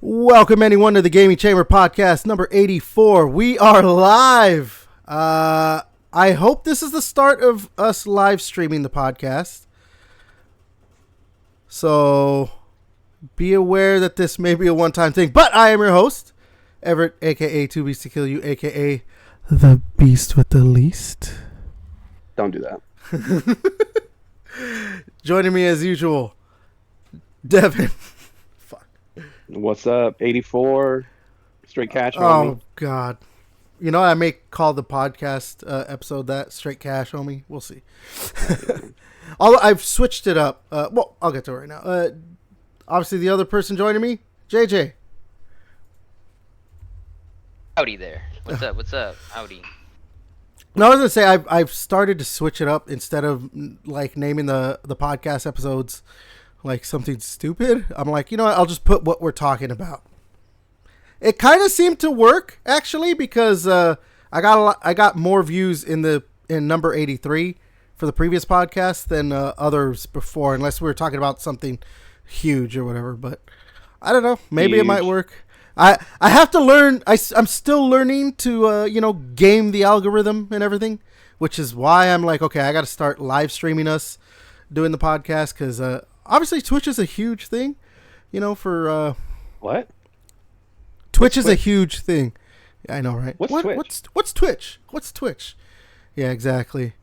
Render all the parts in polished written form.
Welcome anyone to the Gaming Chamber podcast number 84. We are live. I hope this is the start of us live streaming the podcast. So be aware that this may be a one-time thing. But I am your host, Everett, a.k.a. Two Beasts to Kill You, a.k.a. the Beast with the Least. Don't do that. Joining me as usual, Devin. What's up? 84 straight cash. Oh God! You know I may call the podcast episode that straight cash, homie. We'll see. Although I've switched it up. Well, I'll get to it right now. Obviously, the other person joining me, JJ. Howdy there. What's up? What's up? Howdy. No, I was gonna say I've started to switch it up instead of like naming the podcast episodes like something stupid. I'm like, you know what? I'll just put what we're talking about. It kind of seemed to work actually because I got more views in number 83 for the previous podcast than others before, unless we were talking about something huge or whatever. But I don't know. Maybe It might work. I have to learn. I'm still learning to game the algorithm and everything, which is why I'm like, okay, I got to start live streaming us doing the podcast because obviously Twitch is a huge thing, for what? Twitch is a huge thing. Yeah, I know, right? What's Twitch? What's Twitch? What's Twitch? Yeah, exactly.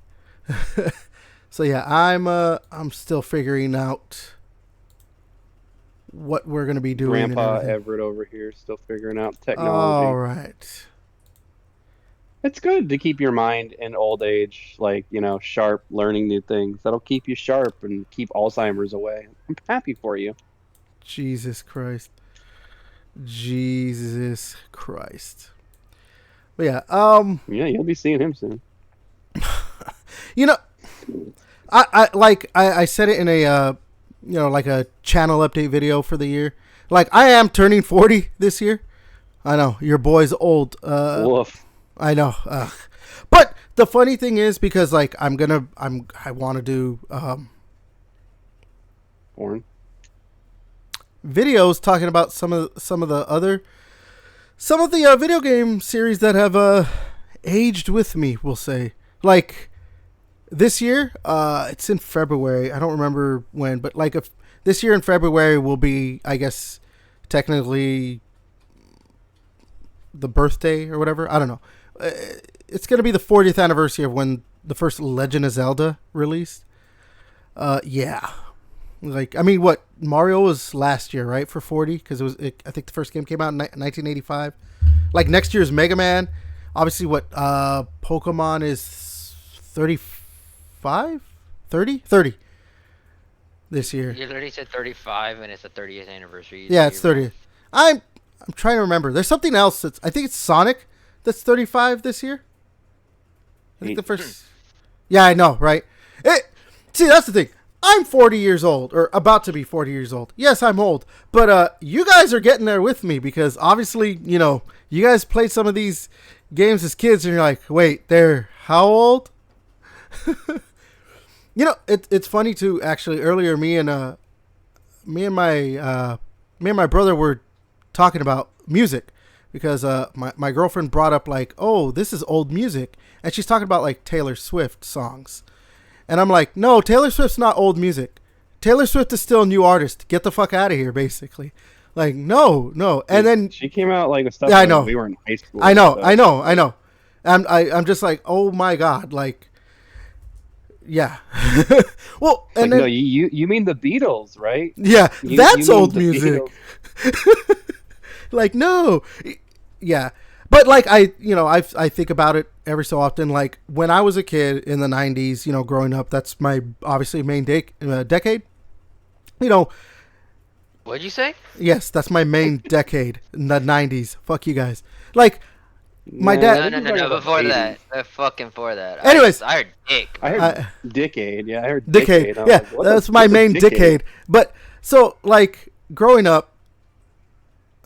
So yeah, I'm still figuring out what we're gonna be doing. Grandpa Everett over here still figuring out technology. All right. It's good to keep your mind in old age, sharp, learning new things. That'll keep you sharp and keep Alzheimer's away. I'm happy for you. Jesus Christ. But yeah, yeah, you'll be seeing him soon. I said it in a like a channel update video for the year. Like I am turning 40 this year. I know your boy's old. Woof. I know. But the funny thing is because like I want to do porn videos talking about some of the video game series that have aged with me, we'll say. Like this year, it's in February. I don't remember when, but like if this year in February will be, I guess, technically the birthday or whatever. I don't know. It's going to be the 40th anniversary of when the first Legend of Zelda released. Yeah. Like, I mean, what? Mario was last year, right? For 40? Because I think the first game came out in 1985. Like, next year's Mega Man. Obviously, Pokemon is 35? 30? 30 this year. You literally said 35, and it's the 30th anniversary. Yeah, it's 30th. I'm trying to remember. There's something else I think it's Sonic that's 35 this year. I think the first. Yeah, I know, right? See, that's the thing. I'm 40 years old, or about to be 40 years old. Yes, I'm old, but you guys are getting there with me because obviously, you guys played some of these games as kids, and you're like, wait, they're how old? It's funny too. Actually, earlier, me and my brother were talking about music. Because my girlfriend brought up like, oh, this is old music. And she's talking about like Taylor Swift songs. And I'm like, no, Taylor Swift's not old music. Taylor Swift is still a new artist. Get the fuck out of here, basically. Like, no. And then she came out like with stuff. Yeah, I know. We were in high school. I know. I'm just like, oh my God. Like, yeah. Well, and then, no, you mean the Beatles, right? Yeah, that's old music. Like, no. Yeah. But like I think about it every so often. Like when I was a kid in the 90s, growing up, that's my obviously main decade. What'd you say? Yes, that's my main decade in the 90s. Fuck you guys. Like my dad. No. Before that. Fucking for that. Anyways, I heard dick. I heard decade. Yeah, I heard decade. Yeah, like, that's my main decade. But so like growing up,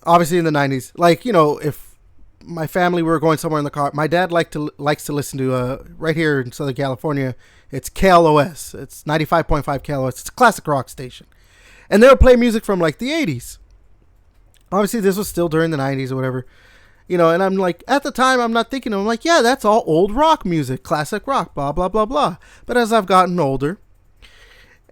obviously in the 90s, like, if my family were going somewhere in the car, my dad likes to listen to, right here in Southern California, it's KLOS. It's 95.5 KLOS. It's a classic rock station. And they would play music from like the 80s. Obviously, this was still during the 90s or whatever. You know, and I'm like, at the time, I'm not thinking, I'm like, yeah, that's all old rock music, classic rock, blah, blah, blah, blah. But as I've gotten older,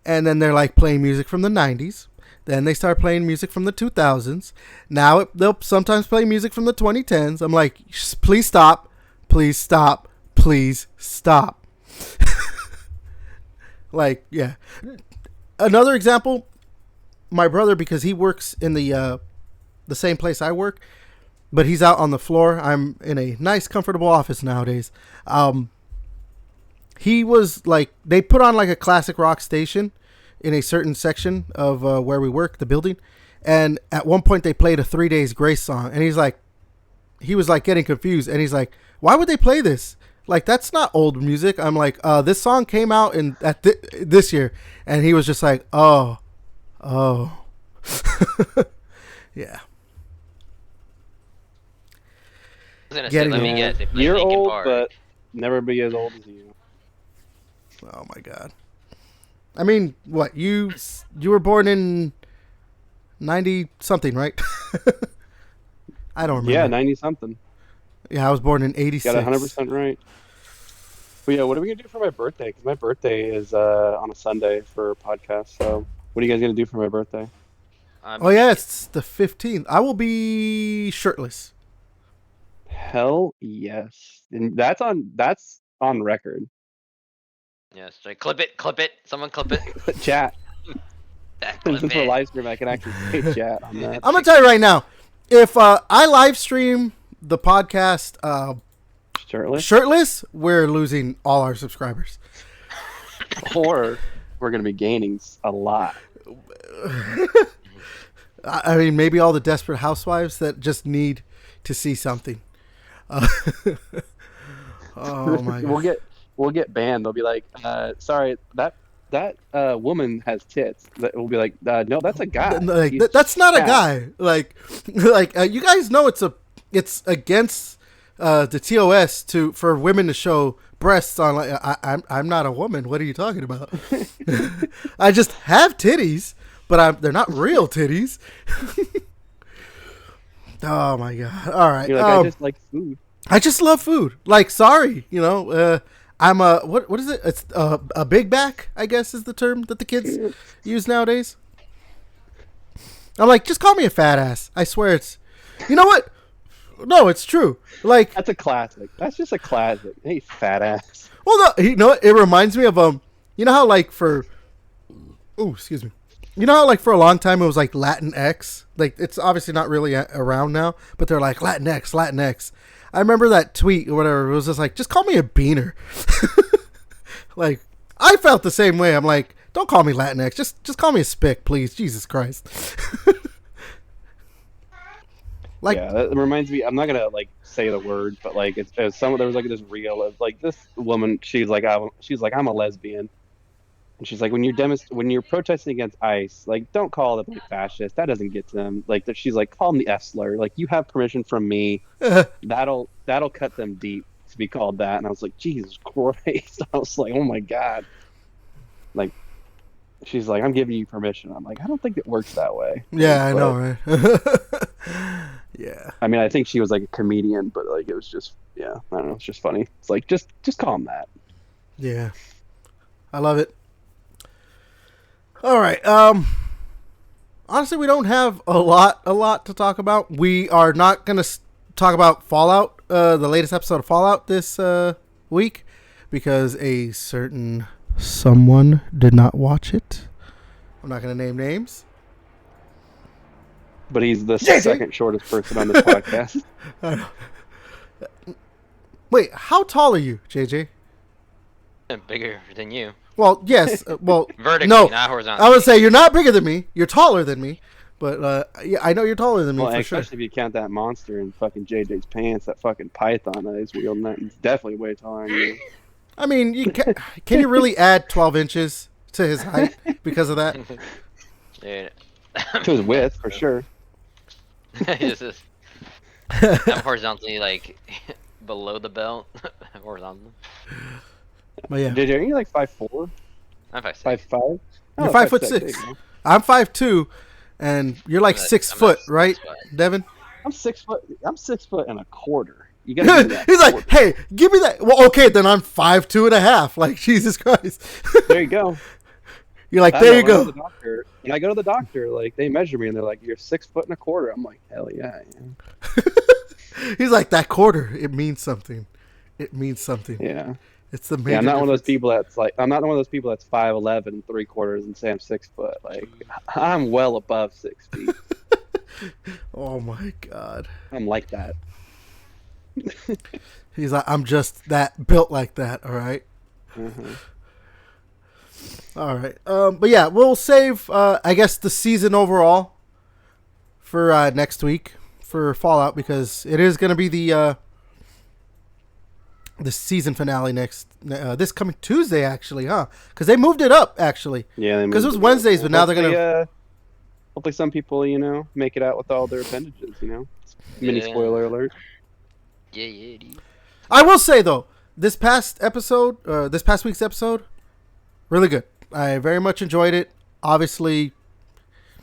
and then they're like playing music from the 90s, then they start playing music from the 2000s. Now they'll sometimes play music from the 2010s. I'm like, please stop, please stop, please stop. Like, yeah. Another example, my brother, because he works in the same place I work, but he's out on the floor. I'm in a nice, comfortable office nowadays. He was like, they put on like a classic rock station in a certain section of where we work, the building. And at one point they played a 3 Days Grace song. And he was like getting confused. And he's like, why would they play this? Like, that's not old music. I'm like, this song came out this year. And he was just like, oh. Yeah. Let me guess. They play You're Linkin old, Park. but never be as old as you. Oh my God. I mean, what, you were born in 90 something, right? I don't remember. Yeah, 90 something. Yeah, I was born in 86. Got 100% right. But yeah, what are we gonna do for my birthday? Because my birthday is on a Sunday for a podcast. So what are you guys gonna do for my birthday? Oh yeah, it's the 15th. I will be shirtless. Hell yes, and that's on record. Yes, like, clip it. Someone clip it. Chat. Clip Since we're it. live stream, I can actually say chat on that. I'm gonna tell you right now, if I live stream the podcast shirtless, we're losing all our subscribers. Or we're gonna be gaining a lot. I mean, maybe all the desperate housewives that just need to see something. Oh my God. We'll get banned. They'll be like, sorry, that woman has tits. We'll be like, no, that's a guy. Like, that's not a guy. Like, you guys know it's against the TOS for women to show breasts on. Like, I'm not a woman. What are you talking about? I just have titties, but they're not real titties. Oh my God! All right, You're like, I just like food. I just love food. Like, sorry, I'm a what is it? It's a big back, I guess, is the term that the kids use nowadays. I'm like, just call me a fat ass. I swear it's. You know what? No, it's true. Like, That's a classic. That's just a classic. Hey, fat ass. well, no, you know what? It reminds me of you know how like for, excuse me. You know how like for a long time it was like Latin X. Like, it's obviously not really around now, but they're like Latin X. I remember that tweet or whatever. It was just like, just call me a beaner. Like, I felt the same way. I'm like, don't call me Latinx. Just call me a spick, please. Jesus Christ. Like, Yeah, that reminds me. I'm not gonna like say the word, but like it's there was like this reel of like this woman. She's like I'm a lesbian, and she's like when you're protesting against ICE, like don't call them like fascist. That doesn't get to them. Like she's like call them the F slur. Like you have permission from me. That'll cut them deep to be called that. And I was like, Jesus Christ. I was like, oh my God. Like she's like, I'm giving you permission. I'm like, I don't think it works that way. yeah, I know, right? Yeah. I mean, I think she was like a comedian, but like it was just, yeah, I don't know, it's just funny. It's like just call him that. Yeah. I love it. All right. Honestly, we don't have a lot to talk about. We are not going to talk about Fallout, the latest episode of Fallout this week, because a certain someone did not watch it. I'm not going to name names. But he's the second shortest person on this podcast. Wait, how tall are you, JJ? Bigger than you. Well, yes. Vertically, no, not horizontally. I would say you're not bigger than me. You're taller than me. But yeah, I know you're taller than me Well, for sure. especially if you count that monster in fucking JJ's pants, that fucking python that he's wielding, that he's definitely way taller than you. I mean, can you really add 12 inches to his height because of that? Dude. To his width, for sure. I'm horizontally, like, below the belt. Horizontally. But yeah. JJ, are you like 5'4"? I'm 5'6". 5'5"? You're 5'6". I'm 5'2", and you're like I'm 6 foot, right, 6 foot. Devin? I'm 6 foot. I'm 6'1". You gotta give me that. He's like, quarter. hey, give me that. Well, okay, then I'm 5'2.5". Like, Jesus Christ. There you go. You're like, I there know, you when I go go. to the doctor, when I go to the doctor, like they measure me and they're like, "You're 6'1". I'm like, hell yeah, I am. He's like, that quarter, it means something. It means something. Yeah. It's the major Yeah, I'm not one of those difference. people that's like, I'm not one of those people that's 5'11" 3/4 and say I'm 6 foot. Like, I'm well above 6 feet. Oh my God. I'm like that. He's like, I'm just that built like that. All right. Mhm. All right. But yeah, we'll save, I guess, the season overall for next week for Fallout, because it is going to be the season finale next this coming Tuesday, actually, huh? Because they moved it up, actually. Yeah, Because it was Wednesdays, but now they're gonna. Hopefully, some people, make it out with all their appendages. Mini Yeah. spoiler alert. Yeah, dude. I will say though, this past week's episode, really good. I very much enjoyed it. Obviously,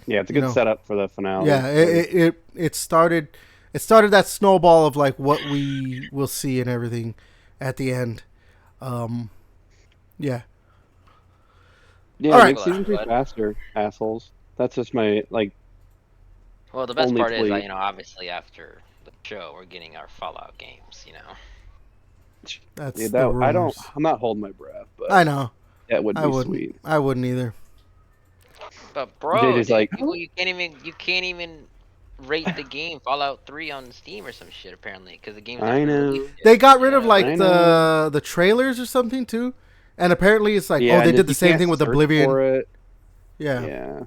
Yeah, it's a good setup for the finale. yeah, it started that snowball of like what we will see and everything at the end. Yeah. Yeah, All right. make season 3 faster, assholes. That's just my Well, the best only part is plea. that, obviously after the show, we're getting our Fallout games. That's Yeah, the rumors. I'm not holding my breath, but I know. that would I be wouldn't. sweet. I wouldn't either. But bro, JJ's dude, like, you can't even rate the game Fallout 3 on Steam or some shit apparently because the game's not I been know. released yet. They got rid of I like know. the trailers or something too, and apparently it's like, Yeah, oh, they and did the you same can't thing with search Oblivion. for it. Yeah. Yeah.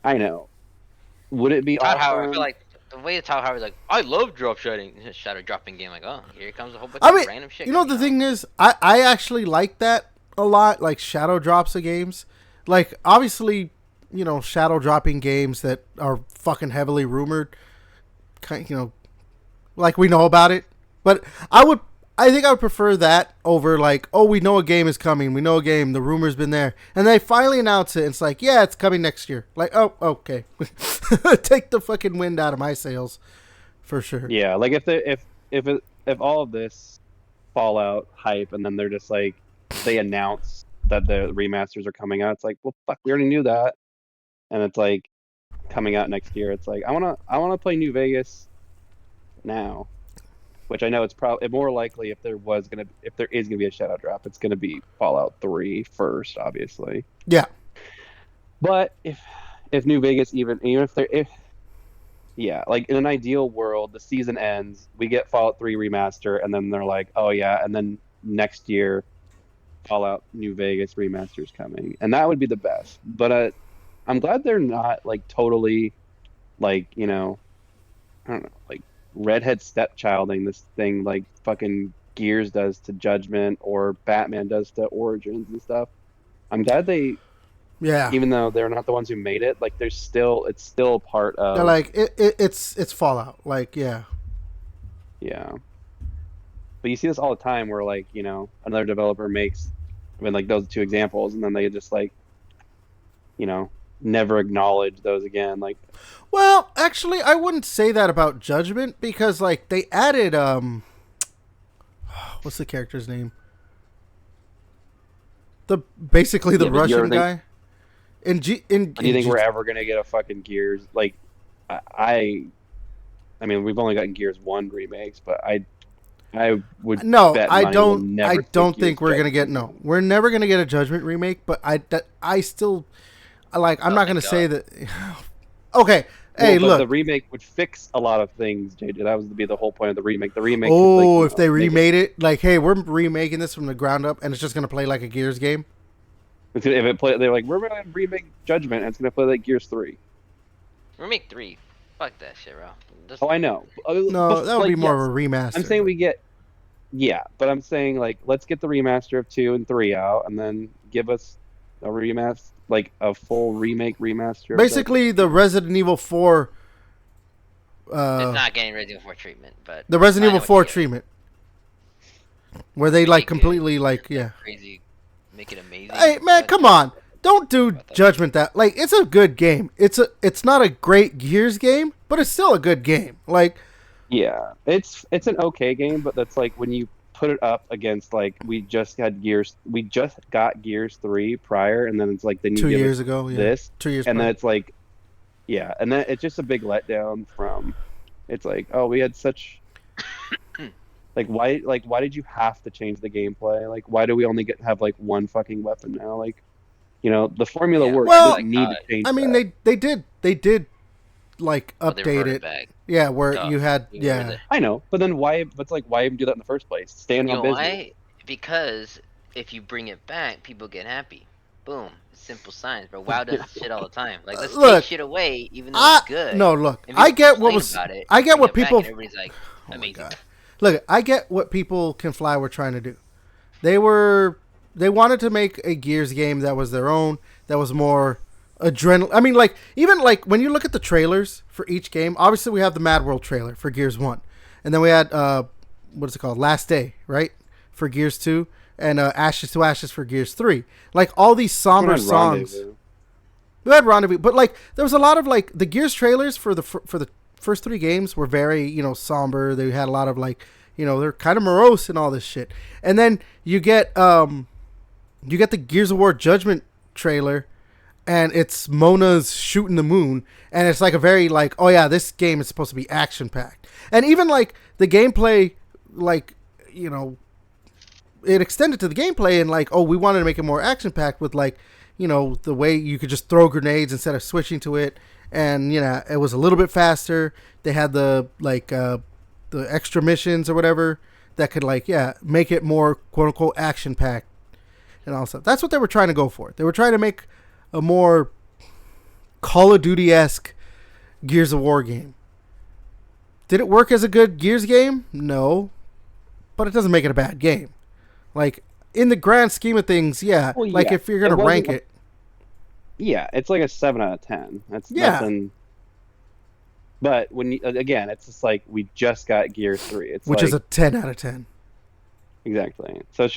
I know. Would it be Todd Howard, I awesome? feel like the way Todd Howard's like, I love shadow dropping game. Like, oh, here comes a whole bunch I of mean, random shit. you know, the thing is, I actually like that a lot, like shadow drops of games. Like, obviously, shadow dropping games that are fucking heavily rumored, like we know about it. But I think I would prefer that over like, oh, we know a game is coming. We know a game. The rumor's been there. And they finally announce it. It's like, yeah, it's coming next year. Like, oh, okay. Take the fucking wind out of my sails. For sure. Yeah, like if all of this Fallout hype and then they're just like they announce that the remasters are coming out, it's like, well, fuck, we already knew that, and it's like coming out next year. It's like I wanna play New Vegas now, which I know it's probably more likely if there is gonna be a shadow drop, it's gonna be Fallout 3 first, obviously. Yeah. But if New Vegas yeah, like in an ideal world, the season ends, we get Fallout 3 remaster, and then they're like, oh yeah, and then next year, Fallout New Vegas remaster is coming, and that would be the best. But I'm glad they're not like totally, like I don't know, like redhead stepchilding this thing like fucking Gears does to Judgment or Batman does to Origins and stuff. I'm glad they. Yeah. Even though they're not the ones who made it, like it's still a part of. They're like it's Fallout. Like, yeah. Yeah. But you see this all the time where like, another developer makes like those two examples and then they just like never acknowledge those again. Like, well, actually I wouldn't say that about Judgment, because like they added what's the character's name? Basically the Russian guy. Do you think we're ever gonna get a fucking Gears? Like, I mean, we've only gotten Gears 1 remakes, but I would no, bet I money don't. we'll never I don't see think we're gonna get. No, we're never gonna get a Judgment remake. But I still, like. I'm not gonna say that. Okay, hey, but look. the remake would fix a lot of things, JJ. That was to be the whole point of the remake. The remake. Oh, if they remade it, like, hey, we're remaking this from the ground up, and it's just gonna play like a Gears game. If it play, they're like, we're gonna remake Judgment, and it's gonna play like Gears 3. Remake 3. Fuck that shit, bro. Oh, I know. No, that would be more of a remaster. I'm saying we get. Yeah, but I'm saying like let's get the remaster of 2 and 3 out, and then give us a remaster, like a full remake remaster. Basically, the Resident Evil 4. It's not getting Resident Evil 4 treatment, but the Resident Evil 4 treatment, where they like completely like crazy, make it amazing. Hey man, come on! don't do Judgment that like it's a good game. It's not a great Gears game, but it's still a good game. Like Yeah, it's an okay game, but that's like when you put it up against like we just got Gears 3 prior, and then it's like then you 2 give years it ago, yeah. this, 2 years and then prior. it's like, yeah, and then it's just a big letdown from. It's like, oh, we had such. Why did you have to change the gameplay? Like, why do we only have like one fucking weapon now? Like, the formula Yeah, works. You Well, didn't need to change I mean that. they did like Well, they update reverted it. back. Yeah, where Duh. you had You were there. I know, but then why? But it's like, why even do that in the first place? Stay in You one know business. why? Because if you bring it back, people get happy. Boom. Simple science. But WoW does this shit all the time. Like, let's Look, take shit away, even though it's good. No, look. And people I get what complain was about it, I get bring what it back, people and everybody's like, Oh my amazing. God. Look, I get what people can fly were trying to do. They wanted to make a Gears game that was their own, that was more adrenaline. I mean, like even like when you look at the trailers for each game, obviously we have the Mad World trailer for Gears 1. And then we had what is it called? Last Day, right? For Gears 2 and Ashes to Ashes for Gears 3. Like all these somber songs. Rendezvous. We had Rendezvous, but like there was a lot of like the Gears trailers for the first 3 games were very somber. They had a lot of like they're kind of morose and all this shit. And then you get the Gears of War Judgment trailer, and it's Mona's shooting the moon, and it's like a very like, oh yeah, this game is supposed to be action packed. And even like the gameplay, like it extended to the gameplay, and like, oh, we wanted to make it more action packed with like the way you could just throw grenades instead of switching to it, and it was a little bit faster. They had the like the extra missions or whatever that could like make it more quote unquote action packed and all stuff. That's what they were trying to go for. They were trying to make a more Call of Duty-esque Gears of War game. Did it work as a good Gears game? No, but it doesn't make it a bad game. Like in the grand scheme of things, yeah. Well, like yeah, if you're gonna rank it. Yeah, it's like a 7 out of 10. That's Yeah. nothing. But when again, it's just like we just got Gears 3. It's Which like, is a 10 out of 10. exactly. So it's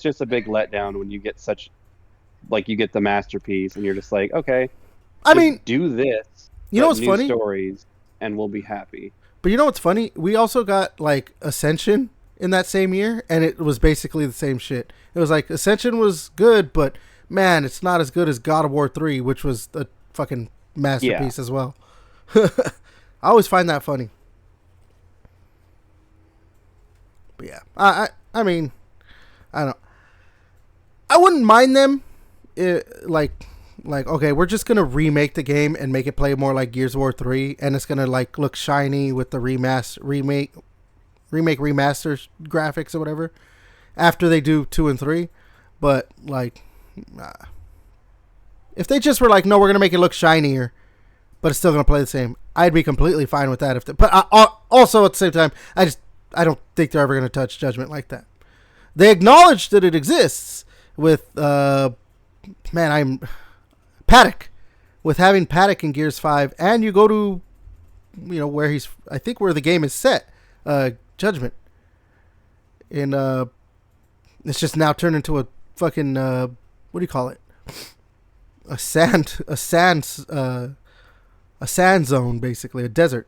just a big letdown when you get you get the masterpiece and you're just like, okay, I just mean, do this. you know what's new funny? Stories, and we'll be happy. But you know what's funny? We also got like Ascension in that same year, and it was basically the same shit. It was like Ascension was good, but man, it's not as good as God of War 3, which was a fucking masterpiece as well. I always find that funny. But yeah, I mean, I don't know. I wouldn't mind them, like okay, we're just gonna remake the game and make it play more like Gears of War 3, and it's gonna like look shiny with the remake remaster graphics or whatever after they do 2 and 3. But like, if they just were like, no, we're gonna make it look shinier, but it's still gonna play the same, I'd be completely fine with that. But also at the same time, I don't think they're ever gonna touch Judgment like that. They acknowledge that it exists with Paddock, with having Paddock in Gears 5, and you go to where he's, I think where the game is set, Judgment, and it's just now turned into a fucking what do you call it, a sand zone, basically a desert.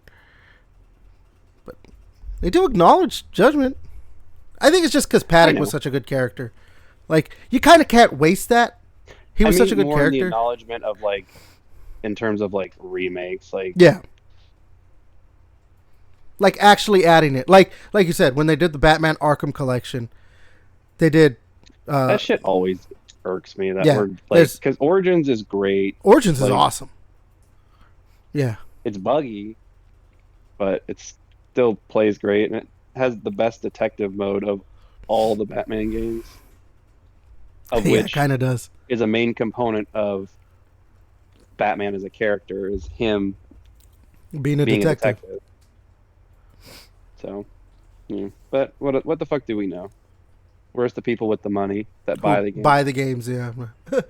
But they do acknowledge Judgment. I think it's just because Paddock was such a good character. Like, you kind of can't waste that. He was such a good more in the character. acknowledgement of like, in terms of like remakes, like Yeah. Like actually adding it. Like you said, when they did the Batman Arkham collection, they did. that shit always irks me. That Yeah, word, like, because Origins is great. Origins is like, awesome. Yeah. It's buggy, but it still plays great, and it has the best detective mode of all the Batman games. Of Yeah, which it kind of does. is a main component of Batman as a character, is him Being a detective. So, yeah. But what the fuck do we know? Where's the people with the money that buy the game? Buy the games, yeah. Yeah.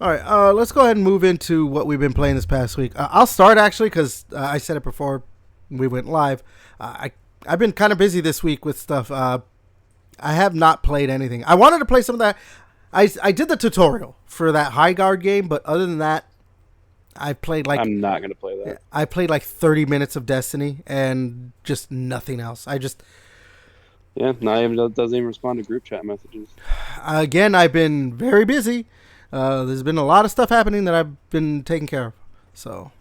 All right, let's go ahead and move into what we've been playing this past week. I'll start, actually, because I said it before we went live. I've been kind of busy this week with stuff. I have not played anything. I wanted to play some of that. I did the tutorial for that high guard game, but other than that, I played like I'm not gonna play that. I played like 30 minutes of Destiny and just nothing else. I just Yeah, not even doesn't even respond to group chat messages. again, I've been very busy. There's been a lot of stuff happening that I've been taking care of. So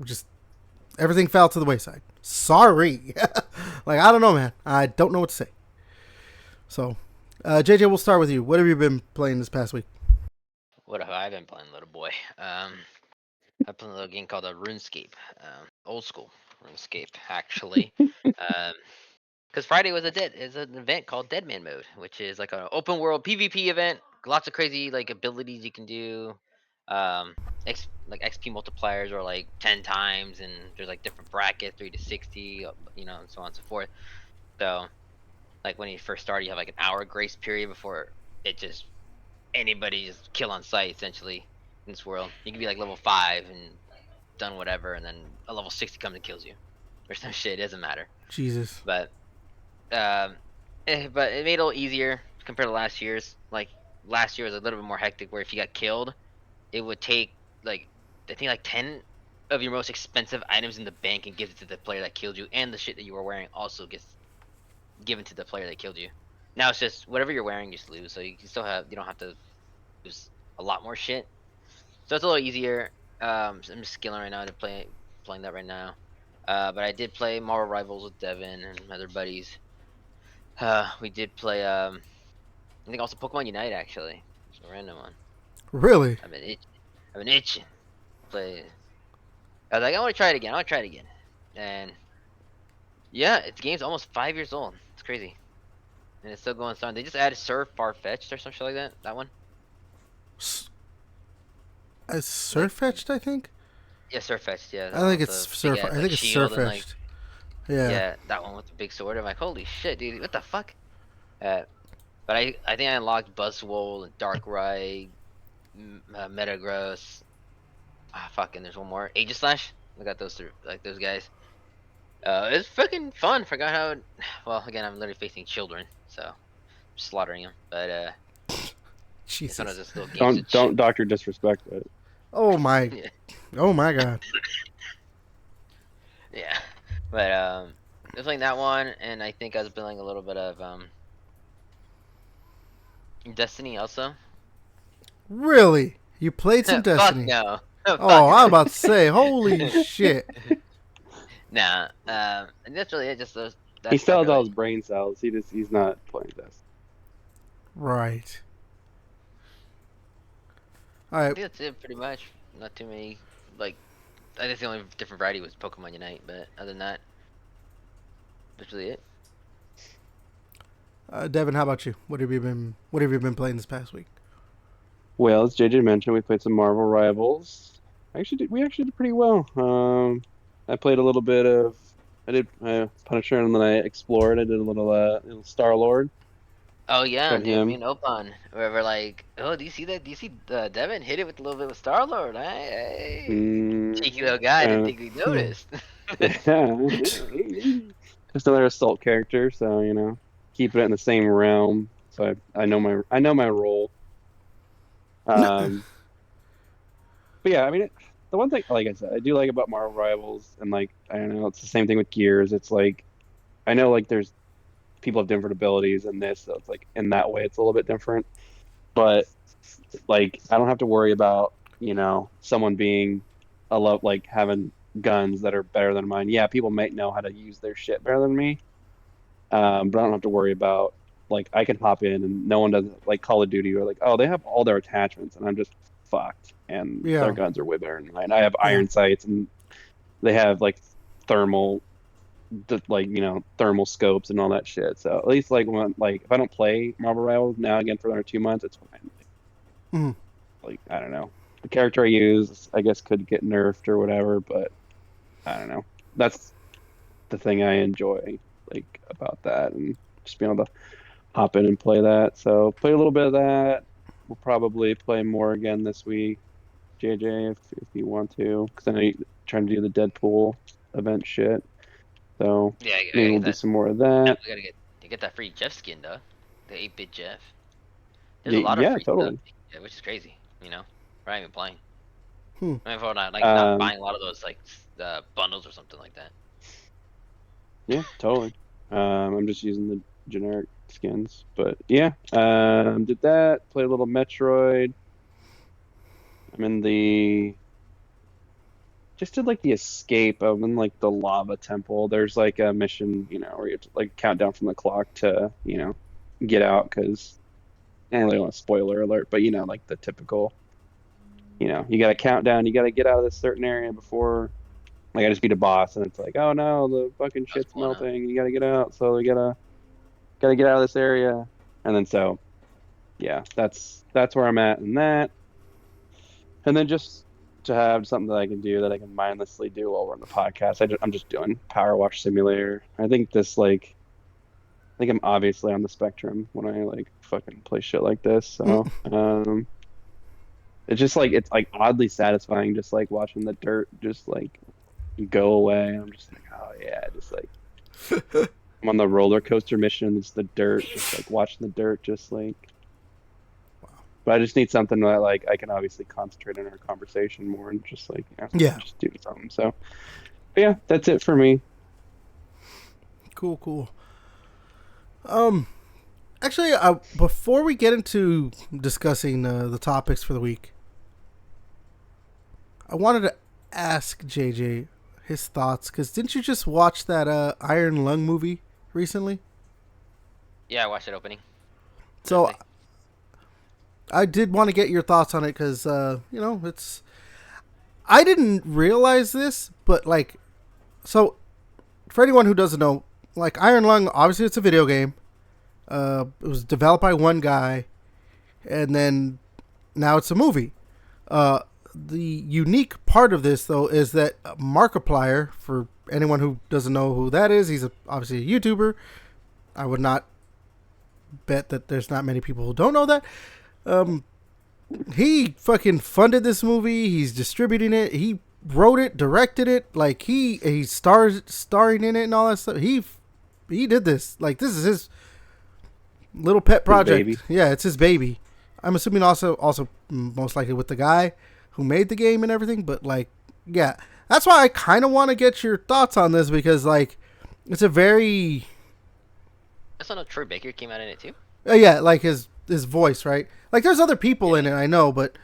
just everything fell to the wayside. Sorry. Like, I don't know, man. I don't know what to say. So, JJ, we'll start with you. What have you been playing this past week? What have I been playing, little boy? I played a little game called RuneScape. Old school RuneScape, actually. Because Friday was an event called Dead Man Mode, which is like an open world PvP event. Lots of crazy like abilities you can do. Um, like XP multipliers are like 10 times, and there's like different brackets, 3 to 60, and so on and so forth. So like when you first start, you have like an hour grace period before it just anybody just kill on sight essentially in this world. You can be like level 5 and done whatever, and then a level 60 comes and kills you or some shit. It doesn't matter. Jesus. But um, but it made it a little easier compared to last year's. Like last year was a little bit more hectic, where if you got killed, it would take like I think like 10 of your most expensive items in the bank and give it to the player that killed you, and the shit that you were wearing also gets given to the player that killed you. Now it's just whatever you're wearing, you just lose. So you don't have to lose a lot more shit. So it's a little easier. So I'm just skilling right now to playing that right now. But I did play Marvel Rivals with Devin and my other buddies. We did play I think also Pokemon Unite actually. It's a random one. Really? I've been itching. Play. I was like, I want to try it again. I want to try it again. And yeah, the game's almost 5 years old. It's crazy, and it's still going strong. They just added Surf Far-Fetched or some shit like that. That one. Surfetched, I think. Yeah, Surf-Fetched. Yeah. I think it's surf. I think it's Surfetched. Yeah. Yeah, that one with the big sword. I'm like, holy shit, dude, what the fuck? But I think I unlocked Buzzwole and Darkrai, Metagross. Ah, fucking, there's one more. Aegislash. I got those three, like those guys. It's fucking fun. Forgot how. Well, again, I'm literally facing children, so I'm slaughtering them. But it's one of Jesus. those little games. Don't doctor disrespect it. Oh my. Yeah. Oh my God. Yeah, but I was playing that one, and I think I was playing a little bit of Destiny also. Really? You played some Destiny? Fuck no. Oh, I'm about to say, holy shit. Nah, and that's really it. Just those. He still has all his brain cells. He's not playing this. Right. All I right. think that's it, pretty much. Not too many. Like, I guess the only different variety was Pokemon Unite, but other than that, that's really it. Devin, how about you? What have you been playing this past week? Well, as JJ mentioned, we played some Marvel Rivals. We actually did pretty well. I played a little bit of. I did Punisher, and then I explored. I did a little Star Lord. Oh yeah, Got dude. him. Me and Opon, where we're like, oh, do you see that? Do you see Devin hit it with a little bit of Star Lord? Hey, cheeky little guy. I didn't think we noticed. Yeah. Just another assault character, so keeping it in the same realm. So I know my role. But yeah, I mean, the one thing, like I said, I do like about Marvel Rivals, and like I don't know, it's the same thing with Gears. It's like I know like there's people have different abilities in this, so it's like in that way it's a little bit different. But like I don't have to worry about someone being like having guns that are better than mine. Yeah, people might know how to use their shit better than me, but I don't have to worry about like I can hop in and no one does like Call of Duty or like they have all their attachments and I'm just fucked and Yeah. their guns are way better than mine. I have iron sights and they have like thermal thermal scopes and all that shit. So at least like when if I don't play Marvel Rivals now again for another 2 months, it's fine. Like I don't know, the character I use I guess could get nerfed or whatever, but I don't know. That's the thing I enjoy like about that, and just being able to hop in and play that. So play a little bit of that. We'll probably play more again this week, JJ, if you want to, because I know you're trying to do the Deadpool event shit. So Yeah, maybe we'll do some more of that. Definitely gotta You get that free Jeff skin though, the 8-bit Jeff. There's a lot of Yeah, free stuff, totally. yeah, which is crazy. We're not even playing. Hmm. I mean, if we're not Um, buying a lot of those like bundles or something like that. yeah, totally. I'm just using the generic skins, but yeah. Did that. Played a little Metroid. I'm in the just did like the escape. I'm in like the lava temple. There's like a mission, where you have to like count down from the clock to, get out because I don't really want to spoiler alert, but like the typical, you got to count down. You got to get out of this certain area before. Like I just beat a boss, and it's like, oh no, the fucking I was shit's pulling out. melting. You got to get out. So we gotta get out of this area. And then so yeah, that's where I'm at in that. And then just to have something that I can do that I can mindlessly do while we're on the podcast. I'm just doing Power Wash Simulator. I think I'm obviously on the spectrum when I like fucking play shit like this. So it's like oddly satisfying just like watching the dirt just like go away. I'm just like, oh yeah, just like I'm on the roller coaster mission. It's the dirt, just like watching the dirt, just like. But I just need something that like I can obviously concentrate on our conversation more and just like Yeah. just do something. So, but yeah, that's it for me. Cool. Actually, before we get into discussing the topics for the week, I wanted to ask JJ his thoughts because didn't you just watch that Iron Lung movie recently? Yeah, I watched it opening. So Thursday. I did want to get your thoughts on it because it's. I didn't realize this, but like, so for anyone who doesn't know, like Iron Lung, obviously it's a video game. It was developed by one guy, and then now it's a movie. The unique part of this, though, is that Markiplier, for anyone who doesn't know who that is, he's obviously a YouTuber. I would not bet that there's not many people who don't know that. He fucking funded this movie. He's distributing it. He wrote it, directed it. Like he starring in it and all that stuff. He did this. Like this is his little pet project. Baby. Yeah, it's his baby. I'm assuming also most likely with the guy who made the game and everything. But like, yeah, that's why I kind of want to get your thoughts on this because like, it's a very I saw no Troy Baker came out in it too. yeah, like his voice, right? Like there's other people in it, I know, but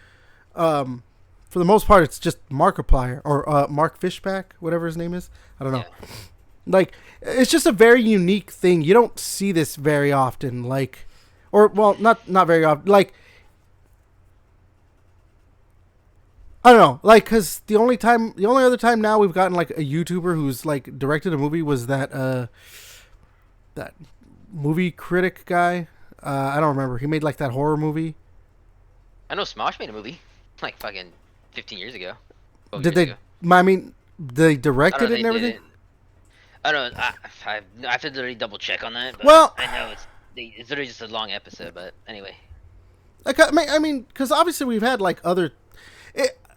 for the most part, it's just Markiplier or Mark Fishback, whatever his name is. I don't know. Yeah. Like it's just a very unique thing. You don't see this very often. Like, or well, not very often. Like I don't know. Like because the only other time now we've gotten like a YouTuber who's like directed a movie was that movie critic guy. I don't remember. He made like that horror movie. I know Smosh made a movie like fucking 15 years ago. 12 Did years they? ago. I mean, they I directed don't know it and they everything. didn't. I don't know. I have to literally double check on that. But Well, I know it's literally just a long episode. But anyway, like I mean, because obviously we've had like other.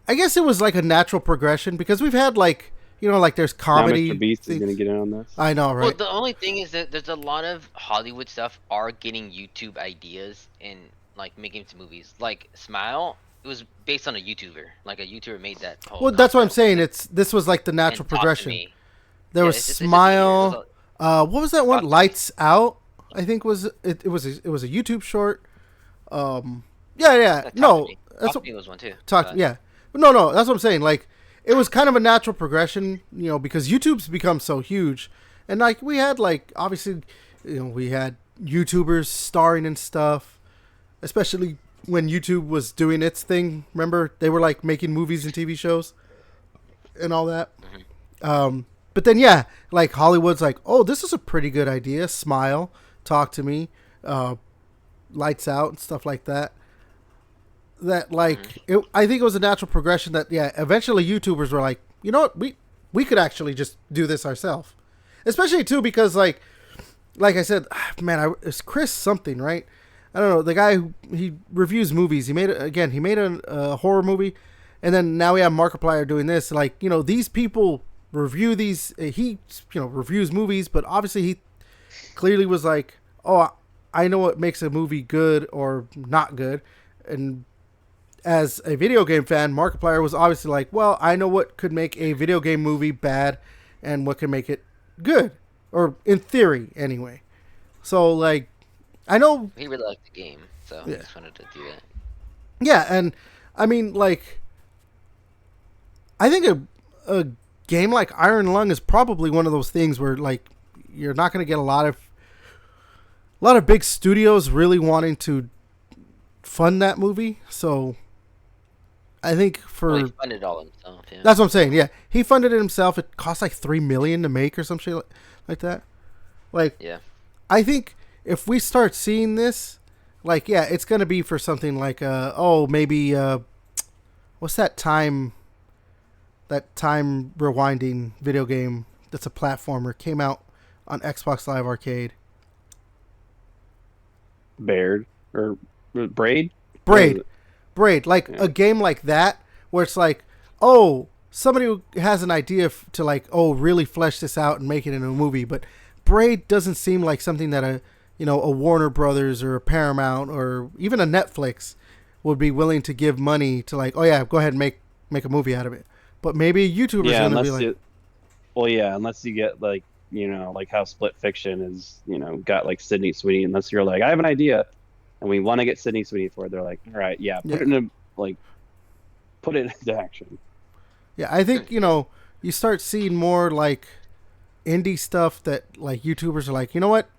I guess it was like a natural progression because we've had like like there's Now comedy. Mr. Beast is things. gonna get in on this. I know, right? well, the only thing is that there's a lot of Hollywood stuff are getting YouTube ideas and like making it to movies. Like Smile, it was based on a YouTuber. Like a YouTuber made that whole. Well, that's what I'm concept. saying. This was like the natural And Talk to progression. Me. There Yeah, was it's just weird. Smile. What was that one? Talk to Me. Lights Out. I think was it. It was a YouTube short. Yeah. Talk No, to Me. that's Talk what to Me was one too. Yeah. No. That's what I'm saying. Like it was kind of a natural progression, because YouTube's become so huge, and like we had like obviously, we had YouTubers starring in stuff, especially when YouTube was doing its thing. Remember, they were like making movies and TV shows, and all that. But then yeah, like Hollywood's like, oh, this is a pretty good idea. Smile, Talk to Me, Lights Out, and stuff like that. That like I think it was a natural progression that eventually YouTubers were like, you know what, we could actually just do this ourselves, especially too because like I said, man, it's Chris something, right? I don't know, the guy who he reviews movies. He made a horror movie, and then now we have Markiplier doing this. Like these people review these. He reviews movies, but obviously clearly was like, oh, I know what makes a movie good or not good, and as a video game fan, Markiplier was obviously like, well, I know what could make a video game movie bad, and what can make it good, or in theory, anyway. So like, I know, He really liked the game, so he yeah, just wanted to do that. yeah, and I mean, like, I think a game like Iron Lung is probably one of those things where like you're not going to get a lot of big studios really wanting to fund that movie. So I think Well, he for funded all himself. Yeah. that's what I'm saying. Yeah, he funded it himself. It cost like $3 million to make or some shit like that. Like, Yeah. I think if we start seeing this, like, yeah, it's gonna be for something like, maybe, what's that time rewinding video game that's a platformer came out on Xbox Live Arcade. Baird or Braid? What is Braid, it? Braid, like Yeah. a game like that where it's like, oh, somebody who has an idea to like, oh, really flesh this out and make it into a movie, but Braid doesn't seem like something that a Warner Brothers or a Paramount or even a Netflix would be willing to give money to, like, oh yeah, go ahead and make a movie out of it. But maybe a YouTuber's Yeah, gonna be like, unless you get like, like how Split Fiction is, got like Sydney Sweeney, unless you're like, I have an idea and we want to get Sydney Sweeney for it, they're like, all right, yeah, yeah, put it into action. yeah. I think you start seeing more like indie stuff that like YouTubers are like, you know what?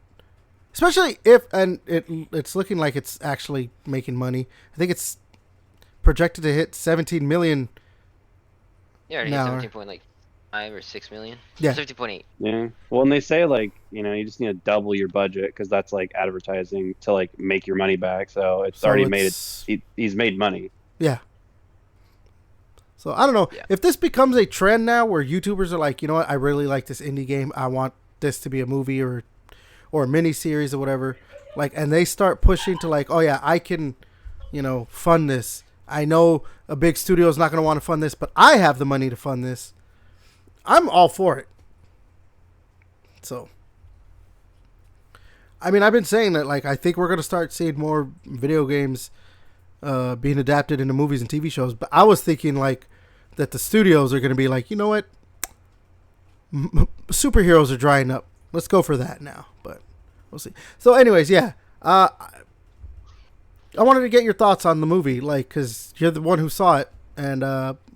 Especially if and it's looking like it's actually making money. I think it's projected to hit 17 million Yeah, already hit now. 17.5 or 6 million. Yeah. 17.8. Yeah. Well, and they say like, you just need to double your budget because that's like advertising to like make your money back. So it's So already made it. it's He's made money. yeah. So I don't know Yeah. if this becomes a trend now where YouTubers are like, you know what, I really like this indie game. I want this to be a movie or a mini series or whatever. Like, and they start pushing to like, oh yeah, I can, fund this. I know a big studio is not going to want to fund this, but I have the money to fund this. I'm all for it. So, I mean, I've been saying that, like, I think we're going to start seeing more video games being adapted into movies and TV shows. But I was thinking, like, that the studios are going to be like, you know what? Superheroes are drying up. Let's go for that now. But we'll see. So, anyways, yeah. I wanted to get your thoughts on the movie, like, because you're the one who saw it. And,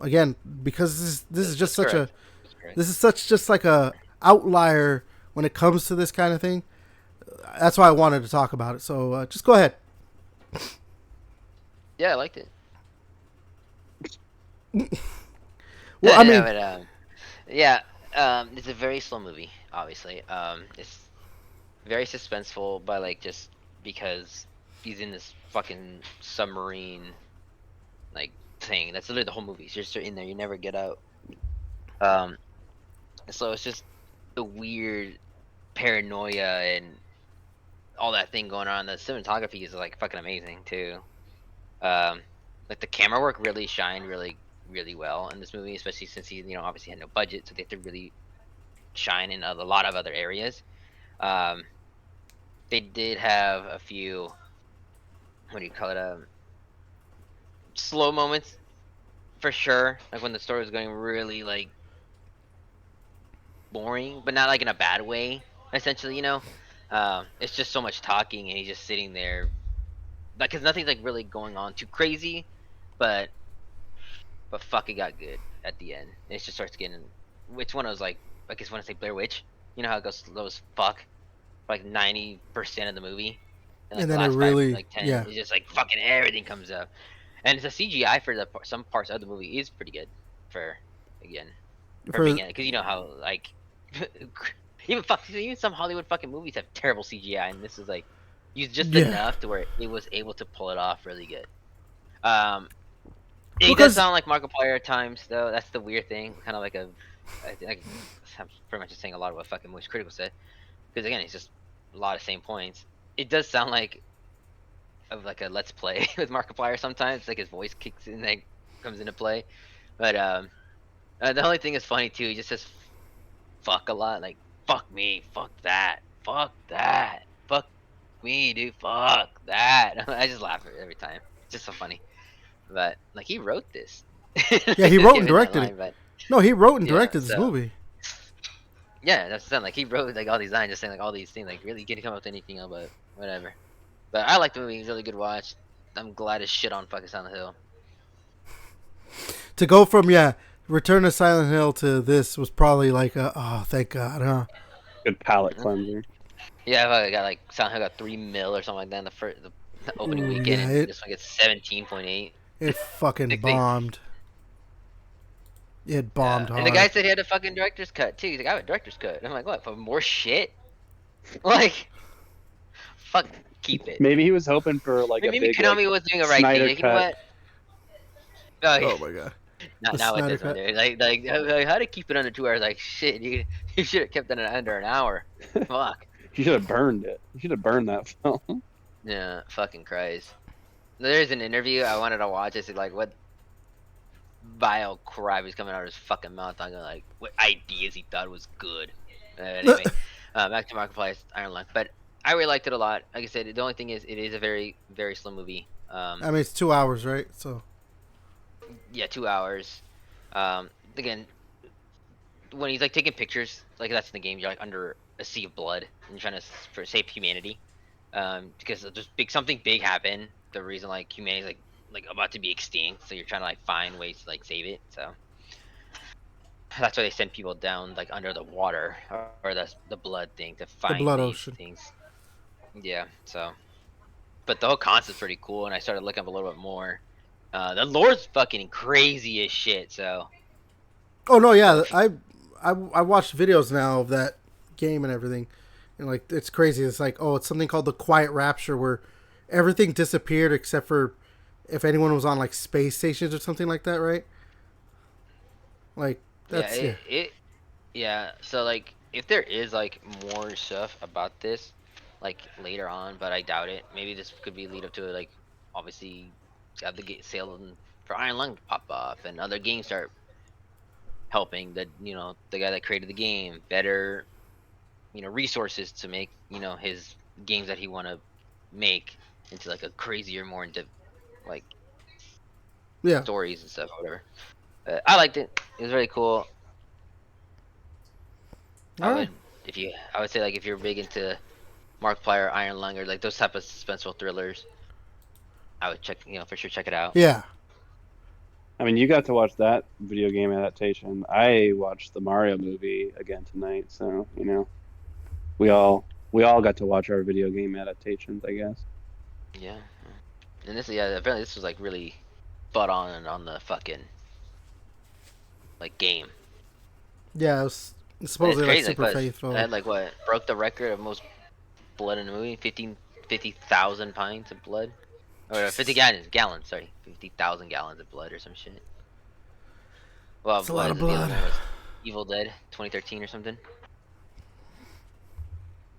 again, because this is just That's such correct. a... That's correct. This is such just like a outlier when it comes to this kind of thing. That's why I wanted to talk about it. So just go ahead. Yeah, I liked it. Well, I mean, but, yeah, it's a very slow movie. Obviously, it's very suspenseful, by like just because he's in this fucking submarine like thing. That's literally the whole movie. You're just in there. You never get out. Um, so it's just the weird paranoia and all that thing going on. The cinematography is like fucking amazing too. Like the camera work really shined really well in this movie, especially since he obviously had no budget, so they had to really shine in a lot of other areas. Um, they did have a few, what do you call it, slow moments for sure, like when the story was going really like boring, but not like in a bad way. Essentially, it's just so much talking, and he's just sitting there, like, cause nothing's like really going on too crazy, but fuck, it got good at the end. And it just starts getting, which one was like, I guess when I say Blair Witch, you know how it goes slow as fuck, for like 90% of the movie, and like and the then it last really, like 10, yeah, it's just like fucking everything comes up, and the CGI for some parts of the movie is pretty good for again for for beginning, because you know how like even some Hollywood fucking movies have terrible CGI, and this is like used just yeah, enough to where it was able to pull it off really good. Um, it does because sound like Markiplier at times, though. That's the weird thing. Kind of like I'm pretty much just saying a lot of what fucking Moist Critical said, because again, it's just a lot of same points. It does sound like of like a Let's Play with Markiplier sometimes. Like his voice kicks in, like comes into play. But the only thing is funny too. He just says fuck a lot, like fuck me, fuck that. fuck that. Fuck me, dude. Fuck that. I just laugh every time. It's just so funny. But like he wrote this. Yeah, he Just wrote and giving that directed it. line, but No, he wrote and yeah. directed this So movie. yeah, that's the thing. Like he wrote like all these lines, just saying like all these things. Like really, can't come up with anything else, but whatever. But I like the movie. It's a really good watch. I'm glad as shit on fucking Silent Hill. To go from Return to Silent Hill to this was probably like oh, thank God, huh? Good palate cleanser. Yeah, I got like Silent Hill got 3 mil or something like that in the opening Ooh, weekend, yeah, and this one gets 17.8. it fucking Like they, bombed. It bombed and the guy hard. said he had a fucking director's cut too. He's like, I have a director's cut. And I'm like, what? For more shit? Like, fuck, keep it. Maybe he was hoping for like a Maybe big like Konami was doing the right thing. Snyder Like, you know cut. what? Oh, yeah. Oh my God, the Not with Snyder this one, cut. dude. Like, how to keep it under 2 hours? Like, shit, you should have kept it under an hour. Fuck. He should have burned it. He should have burned that film. Yeah, fucking Christ. There's an interview I wanted to watch. I said, like, what vile crap is coming out of his fucking mouth. I'm gonna, like, what ideas he thought was good. Anyway, back to Marketplace, Iron Lung. But I really liked it a lot. Like I said, the only thing is, it is a very, very slow movie. I mean, it's 2 hours, right? So Yeah, 2 hours. Again, when he's like taking pictures, like that's in the game, you're like under a sea of blood and you're trying to save humanity. Because something big happened. The reason like humanity's like about to be extinct, so you're trying to like find ways to like save it. So that's why they send people down like under the water or the blood thing to find blood these ocean. things. Yeah. So, but the whole concept's pretty cool, and I started looking up a little bit more. The lore's fucking crazy as shit. So. Oh no, yeah, I watched videos now of that game and everything, and like it's crazy. It's like it's something called the Quiet Rapture where everything disappeared except for if anyone was on like space stations or something like that, right? Like that's Yeah. So like, if there is like more stuff about this, like later on, but I doubt it. Maybe this could be lead up to it. Like, obviously, have the sale for Iron Lung pop up, and other games start helping the guy that created the game better, resources to make his games that he want to make into like a crazier, more into like yeah. stories and stuff, whatever. I liked it. It was very cool. All right. I would say like if you're big into Markiplier, Iron Lung, or like those type of suspenseful thrillers, I would for sure check it out. Yeah. I mean, you got to watch that video game adaptation. I watched the Mario movie again tonight, so we all got to watch our video game adaptations, I guess. Yeah. And apparently this was like really spot on the fucking like game. Yeah, it was supposedly like super Like, faithful. it had like what broke the record of most blood in a movie, 50,000 pints of blood. Or 50 gallons, sorry. 50,000 gallons of blood or some shit. Well, It's a lot of the other blood. one was Evil Dead 2013 or something.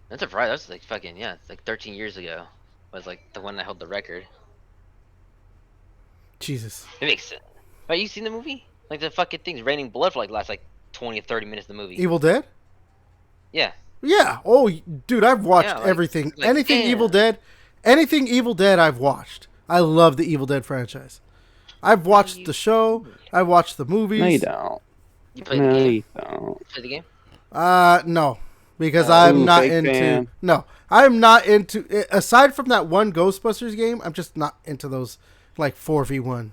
That's a surprise. That's like fucking, it's like 13 years ago. Was like the one that held the record. Jesus. It makes sense. Have you seen the movie? Like the fucking thing's raining blood for like the last like 20 or 30 minutes of the movie. Evil Dead? Yeah. Yeah. Oh, dude, I've watched like, everything. like, Anything damn. Evil Dead. Anything Evil Dead I've watched. I love the Evil Dead franchise. I've watched the show. I've watched the movies. No, you don't. You played the game? You don't. Play the game? No. Because I'm not fake into... fan. No. I'm not into... Aside from that one Ghostbusters game, I'm just not into those, like, 4v1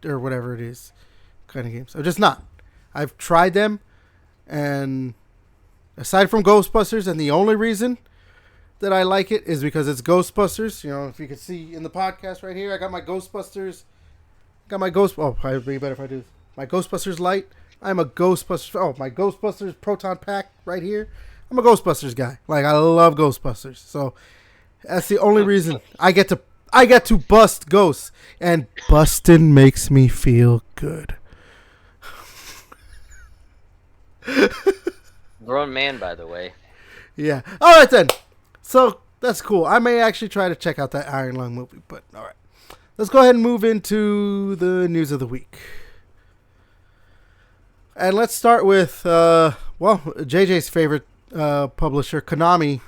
or whatever it is kind of games. I'm just not. I've tried them, and aside from Ghostbusters, and the only reason that I like it is because it's Ghostbusters. If you can see in the podcast right here, I got my Ghostbusters. Oh, probably be better if I do this. My Ghostbusters light. I'm a Ghostbusters. Oh, my Ghostbusters proton pack right here. I'm a Ghostbusters guy. Like, I love Ghostbusters. So that's the only reason I get to bust ghosts, and busting makes me feel good. Grown man, by the way. Yeah. All right then. So that's cool. I may actually try to check out that Iron Lung movie. But all right, let's go ahead and move into the news of the week. And let's start with JJ's favorite publisher, Konami,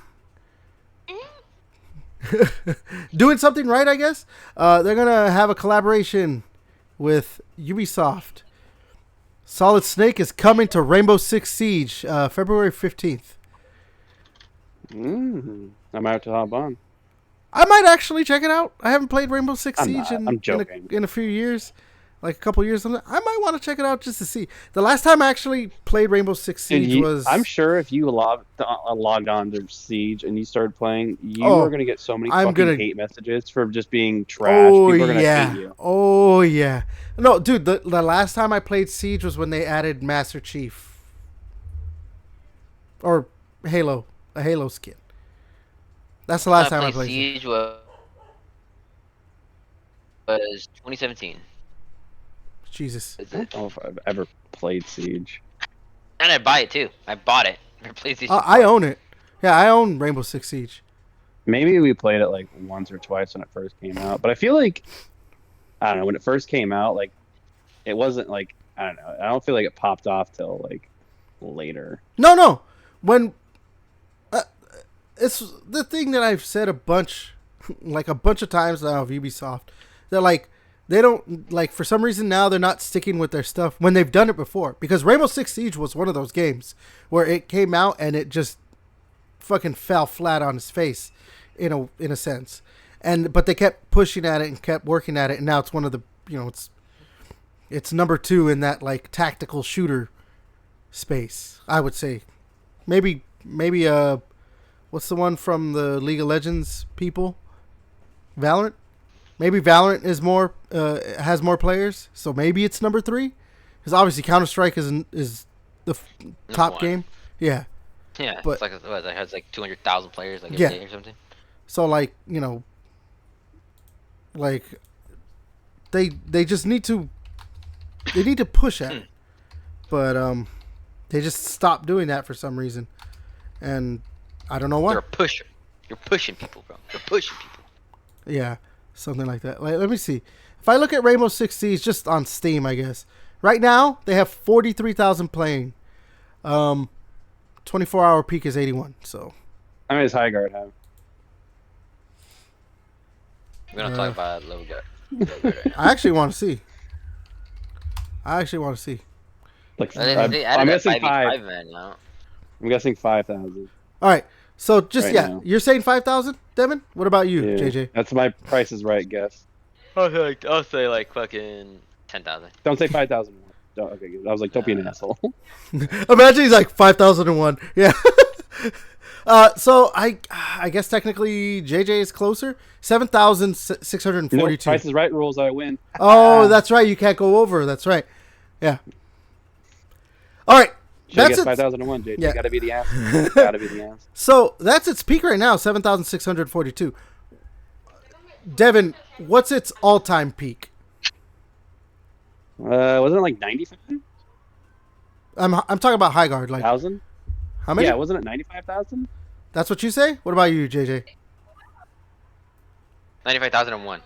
doing something right, I guess. They're gonna have a collaboration with Ubisoft. Solid Snake is coming to Rainbow Six Siege, February 15th. I might have to hop on. I might actually check it out. I haven't played Rainbow Six Siege I'm joking. in a few years, like a couple years. I might want to check it out just to see. The last time I actually played Rainbow Six Siege was. I'm sure if you logged on to Siege and you started playing, you are going to get so many hate messages for just being trash. Oh, People are going to hate you. Oh, yeah. No, dude, the last time I played Siege was when they added Master Chief. Or Halo. A Halo skin. That's the last time I played Siege. Was 2017. Jesus. I don't know if I've ever played Siege. And I buy it too. I bought it. I own it. Yeah, I own Rainbow Six Siege. Maybe we played it like once or twice when it first came out, but I feel like I don't know, when it first came out, like it wasn't like I don't know. I don't feel like it popped off till like later. No. When it's the thing that I've said a bunch of times now of Ubisoft. They're like they don't like for some reason now they're not sticking with their stuff when they've done it before. Because Rainbow Six Siege was one of those games where it came out and it just fucking fell flat on its face in a sense. But they kept pushing at it and kept working at it, and now it's one of the it's number 2 in that like tactical shooter space, I would say. Maybe what's the one from the League of Legends people? Valorant? Maybe Valorant is more has more players, so maybe it's number 3. Because obviously Counter-Strike is the top game. Yeah. Yeah, but, it's like it has like 200,000 players like every day or something. So like like they just need to push at it, but they just stopped doing that for some reason, and I don't know why. You're a pusher. You're pushing people, bro. You're pushing people. Yeah, something like that. Like, let me see. If I look at Rainbow Six Siege just on Steam, I guess right now they have 43,000 playing. 24-hour peak is 81. So. How many does High Guard have? We don't talk about low guard. I actually want to see. Like, I'm guessing 5. Now. I'm guessing 5,000. All right. So just Right now. you're saying 5,000, Devin? What about you, Yeah, JJ? that's my Price is Right guess. I'll say like fucking 10,000. Don't say 5,000. Okay, good. I was like, don't be an asshole. Imagine he's like 5,001. Yeah. So I guess technically JJ is closer. 7,642. No, Price is Right rules. I win. Oh, that's right. You can't go over. That's right. Yeah. All right. That's 5,001, JJ. Yeah. Gotta be the ass. Gotta be the ass. So that's its peak right now, 7,642. Devin, what's its all-time peak? Wasn't it like 95,000? I'm talking about High Guard. Like, how many? Yeah, wasn't it 95,000? That's what you say? What about you, JJ? 95,001.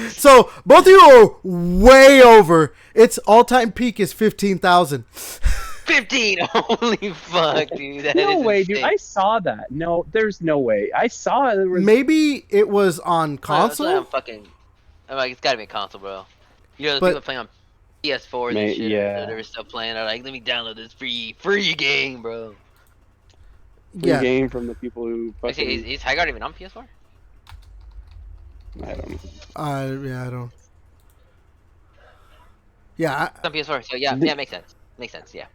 So both of you are way over. Its all-time peak is 15,000. 15! Holy fuck, dude. That No is way, insane. dude. I saw that. No, there's no way. I saw it. Maybe it was on console. I'm like, it's gotta be a console, bro. You know, the But- people playing on PS4 and shit. yeah. They were still playing. They're like, let me download this free game, bro. Yeah. Game from the people who fucking... Is High Guard even on PS4? I don't know. Yeah, I don't. Yeah. It's on PS4, so yeah, makes sense. Makes sense, yeah.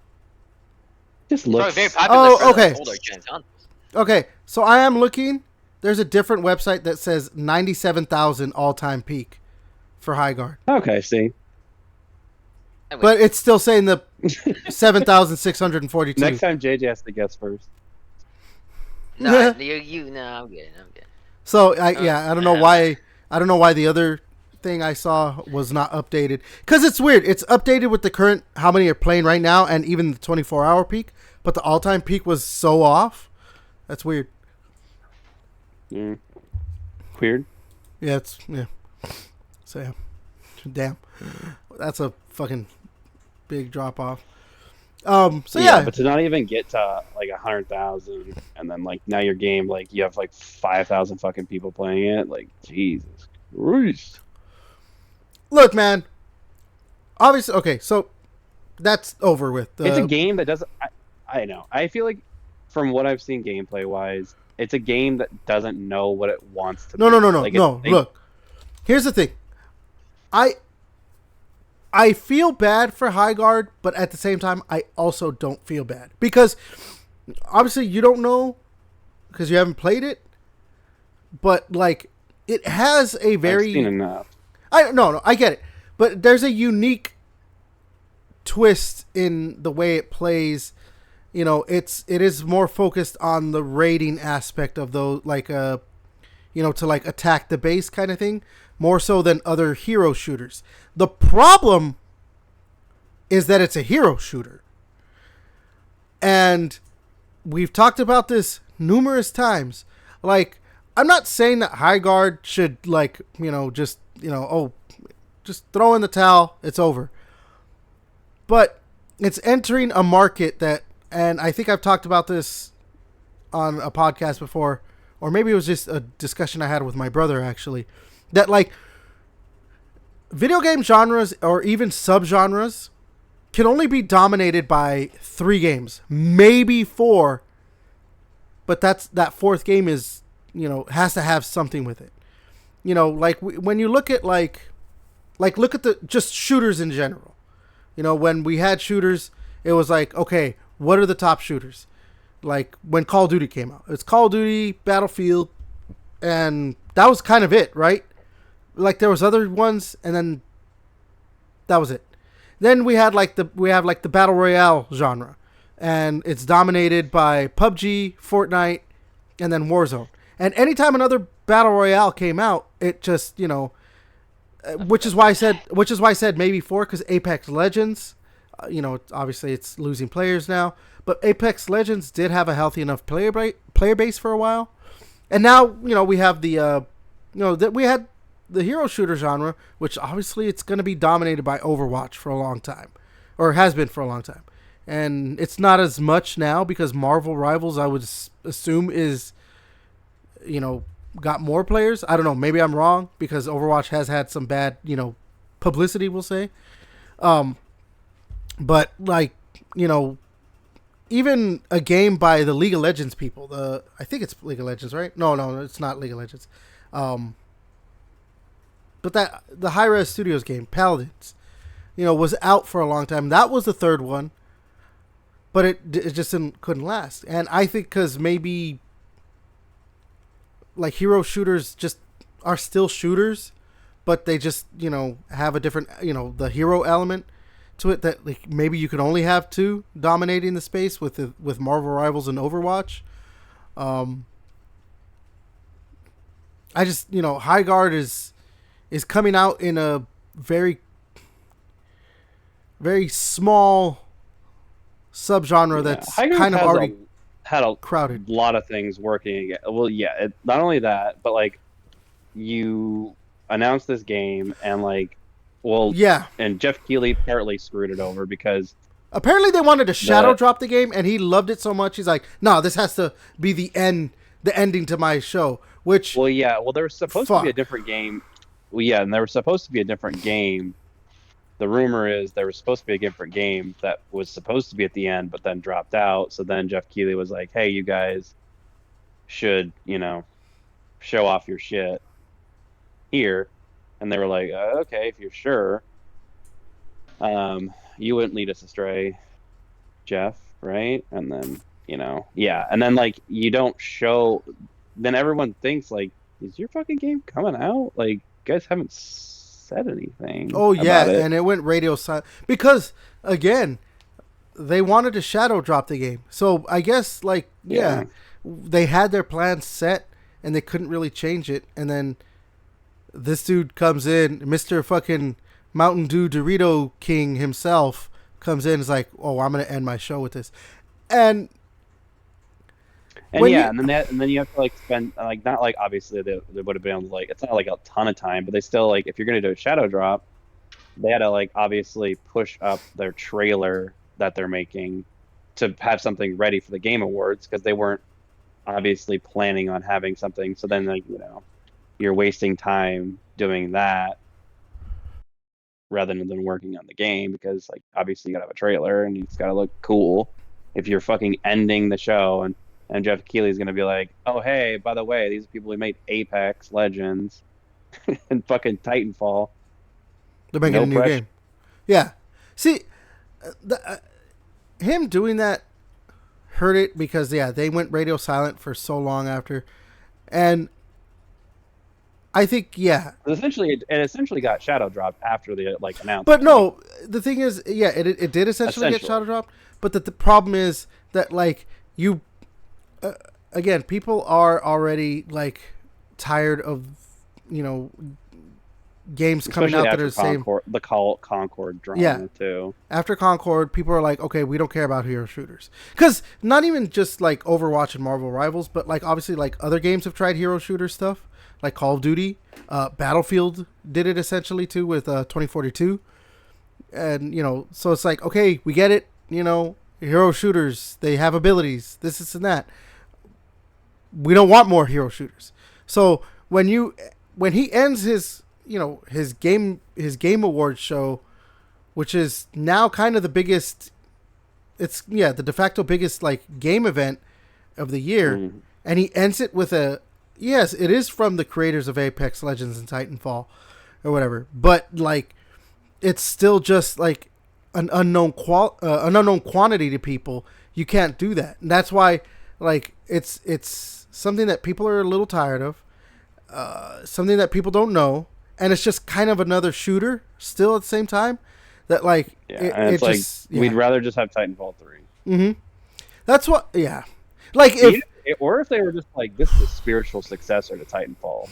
Just It's probably looks... very popular Oh, for okay. the older gen consoles. Okay, so I am looking. There's a different website that says 97,000 all-time peak for High Guard. Okay, see. But it's still saying the 7,642. Next time JJ has to guess first. No, no, I'm good. So I don't know why. I don't know why the other thing I saw was not updated. Because it's weird. It's updated with the current how many are playing right now, and even the 24-hour peak. But the all-time peak was so off. That's weird. Weird. Yeah. So yeah. Damn. That's a fucking big drop off. So yeah, but to not even get to like 100,000, and then like now your game, like you have like 5,000 fucking people playing it, like Jesus Christ. look, man. Obviously, okay, so that's over with. It's a game that doesn't. I know. I feel like from what I've seen gameplay wise, it's a game that doesn't know what it wants to No, no, no, be. no, Like no. Look, here's the thing. I I feel bad for High Guard, but at the same time, I also don't feel bad because obviously you don't know because you haven't played it, but like it has a very I've seen enough. I get it, but there's a unique twist in the way it plays. You know, it is more focused on the raiding aspect of those, like to like attack the base kind of thing, more so than other hero shooters. The problem is that it's a hero shooter. And we've talked about this numerous times. Like, I'm not saying that High Guard should just throw in the towel, it's over. But it's entering a market that, and I think I've talked about this on a podcast before, or maybe it was just a discussion I had with my brother actually, that like video game genres or even subgenres can only be dominated by 3 games, maybe 4, but that fourth game is, has to have something with it. Like when you look at like look at the just shooters in general. When we had shooters, it was like, okay, what are the top shooters? Like when Call of Duty came out, it's Call of Duty, Battlefield, and that was kind of it, right? Like there was other ones, and then that was it. Then we have like the battle royale genre, and it's dominated by PUBG, Fortnite, and then Warzone. And anytime another battle royale came out, it just which is why I said maybe 4, because Apex Legends, obviously it's losing players now, but Apex Legends did have a healthy enough player base for a while, and now we have the that we had the hero shooter genre, which obviously it's going to be dominated by Overwatch for a long time, or has been for a long time, and it's not as much now because Marvel Rivals, I would assume, is got more players. I don't know. Maybe I'm wrong because Overwatch has had some bad, publicity, we'll say. But like, even a game by the League of Legends people, I think it's League of Legends, right? No, it's not League of Legends. But that the Hi-Rez Studios game, Paladins, was out for a long time. That was the third one, but it just couldn't last. And I think because maybe like hero shooters just are still shooters, but they just have a different the hero element to it, that like maybe you can only have 2 dominating the space with Marvel Rivals and Overwatch. I just High Guard is coming out in a very very small subgenre that's kind of already had a crowded. lot of things working again. Well, yeah, not only that, but like you announced this game and like, well, yeah, and Jeff Keighley apparently screwed it over because apparently they wanted to shadow drop the game, and he loved it so much he's like, no, this has to be the ending to my show. Which, well, yeah, well, there was supposed to be a different game. Well, yeah, and there was supposed to be a different game. The rumor is there was supposed to be a different game that was supposed to be at the end, but then dropped out. So then Jeff Keighley was like, hey, you guys should, show off your shit here. And they were like, okay, if you're sure. You wouldn't lead us astray, Jeff, right? And then, yeah. And then, like, you don't show... Then everyone thinks, like, is your fucking game coming out? Like, you guys haven't said anything. Oh yeah, and it went radio silent because again, they wanted to shadow drop the game. So I guess like yeah, they had their plans set and they couldn't really change it. And then this dude comes in, Mr. fucking Mountain Dew Dorito King himself comes in and is like, oh, I'm gonna end my show with this, and yeah, and then you have to like spend like, not like obviously they would have been like, it's not like a ton of time, but they still, like, if you're gonna do a shadow drop, they had to like obviously push up their trailer that they're making to have something ready for the Game Awards because they weren't obviously planning on having something. So then, like, you're wasting time doing that rather than working on the game because, like, obviously you gotta have a trailer and it's gotta look cool. If you're fucking ending the show and Jeff Keighley's gonna be like, oh hey, by the way, these are people who made Apex Legends and fucking Titanfall. They're making No a new pressure. game. Yeah. See, him doing that hurt it because they went radio silent for so long after, and I think It essentially got shadow dropped after the announcement. But no, the thing is, it did essentially get shadow dropped. But the problem is that like you, again, people are already like tired of games coming Especially out that after are the same. the Concord drama too. After Concord, people are like, okay, we don't care about hero shooters. Because not even just like Overwatch and Marvel Rivals, but like obviously like other games have tried hero shooter stuff, like Call of Duty. Battlefield did it essentially too with 2042. And, so it's like, okay, we get it. Hero shooters, they have abilities, this and that. We don't want more hero shooters. So when he ends his game awards show, which is now kind of the biggest, it's the de facto biggest like game event of the year, and he ends it with yes, it is from the creators of Apex Legends and Titanfall or whatever, but like it's still just like an unknown quantity to people. You can't do that, and that's why like it's something that people are a little tired of, something that people don't know, and it's just kind of another shooter still at the same time. That like and it's like just, we'd rather just have Titanfall 3. Mm-hmm. That's what like if they were just like, this is a spiritual successor to Titanfall,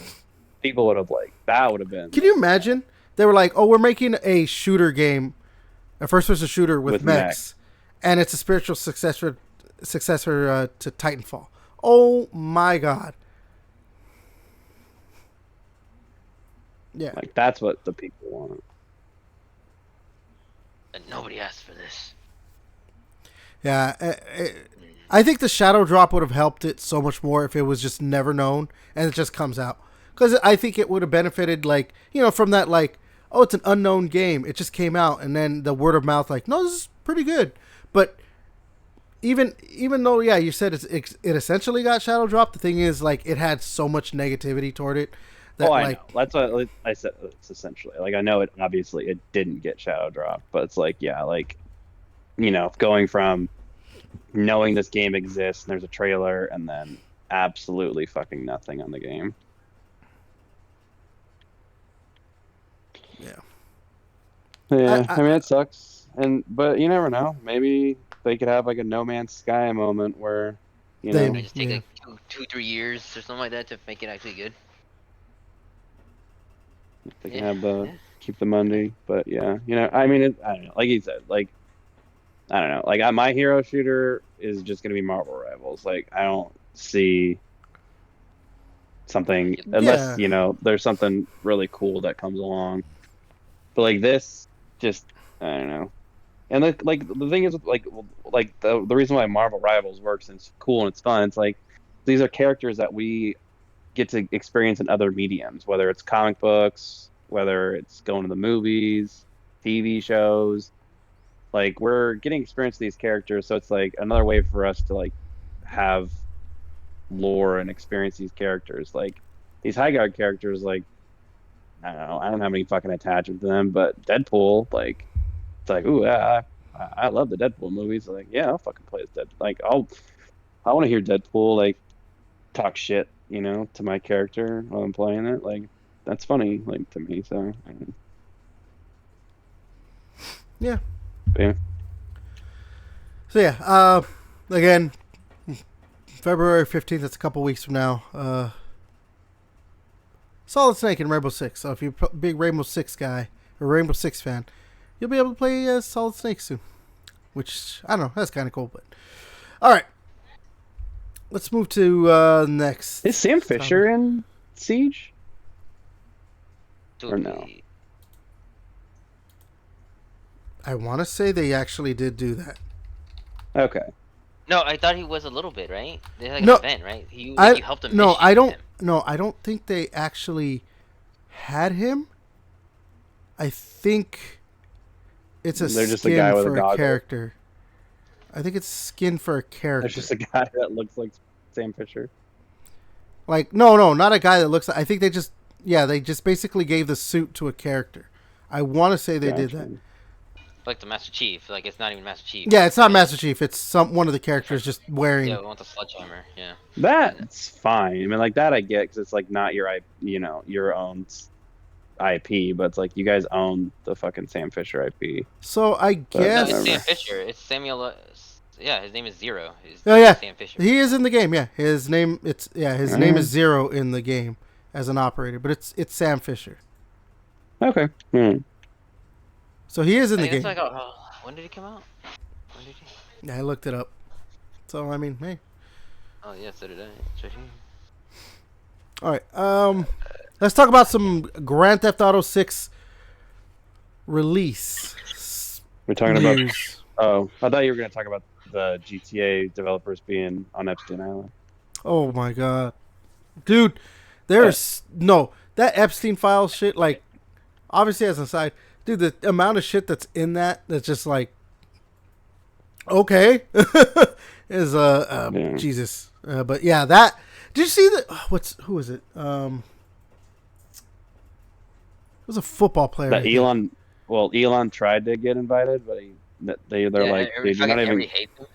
people would have that would have been. Can you imagine? They were like, oh, we're making a shooter game, a first-person shooter with mechs, and it's a spiritual successor to Titanfall. Oh my god! Yeah, like that's what the people want. And nobody asked for this. Yeah, I think the shadow drop would have helped it so much more if it was just never known and it just comes out. Because I think it would have benefited, like, from that, like, oh, it's an unknown game. It just came out, and then the word of mouth, like, no, this is pretty good. But even though, you said it essentially got shadow dropped, the thing is, like, it had so much negativity toward it. That, I know. That's what I said. It's essentially like, I know it obviously it didn't get shadow dropped, but it's like, going from knowing this game exists and there's a trailer and then absolutely fucking nothing on the game. Yeah, I mean, it sucks, but you never know. Maybe they could have like a No Man's Sky moment where they just take like 2-3 years or something like that to make it actually good. They can have keep the money, but I mean, I don't know. Like you said, like, I don't know. Like, my hero shooter is just gonna be Marvel Rivals. Like, I don't see something unless there's something really cool that comes along. But like this, just I don't know. And the thing is, the reason why Marvel Rivals works and it's cool and it's fun. It's like these are characters that we get to experience in other mediums, whether it's comic books, whether it's going to the movies, TV shows. Like, we're getting experience with these characters, so it's like another way for us to like have lore and experience these characters. Like these High Guard characters, like, I don't know, I don't have any fucking attachment to them, but Deadpool, like, it's like, ooh, yeah, I love the Deadpool movies. Like, yeah, I'll fucking play as Deadpool. Like, I want to hear Deadpool like talk shit, to my character while I'm playing it. Like, that's funny, like, to me. So, I don't know. Yeah. Yeah. So again, February 15th. That's a couple weeks from now. Solid Snake in Rainbow Six. So if you're a big Rainbow Six guy or Rainbow Six fan, you'll be able to play Solid Snake soon. Which, I don't know, that's kind of cool. But all right, let's move to next. Is Sam Fisher in Siege? Or no? I want to say they actually did do that. Okay. No, I thought he was a little bit, right? They had like No, an event, right? He like you helped him mission with him. No, I don't think they actually had him. I think it's a They're just a guy skin with a for a goggle. character. I think it's skin for a character. There's just a guy that looks like Sam Fisher. Like no, not a guy that looks like. I think they just basically gave the suit to a character. I want to say they did that. Like the Master Chief, like it's not even Master Chief. Yeah, it's not Master Chief. It's one of the characters just wearing. Yeah, we want the sledgehammer. Yeah. That's fine. I mean, like that I get because it's like not your your own IP, but it's like you guys own the fucking Sam Fisher IP. So I guess No, it's Sam Fisher. It's Samuel. Yeah, his name is Zero. Oh yeah, Sam Fisher. he is in the game. Yeah, his name name is Zero in the game as an operator, but it's Sam Fisher. Okay. So he is in the game. Like, when did he come out? Yeah, I looked it up. So I mean, hey. Oh yeah, so did I. All right. Let's talk about some Grand Theft Auto 6 release. We're talking about. Oh, I thought you were going to talk about the GTA developers being on Epstein Island. Oh my god, dude! There's that Epstein file shit. Like, obviously, as an aside, dude, the amount of shit that's in that's just like, okay, is Jesus. But yeah, that. Did you see that? Who is it? It was a football player. That Elon. Well, Elon tried to get invited, but they're like, dude, you're not even. Hate them.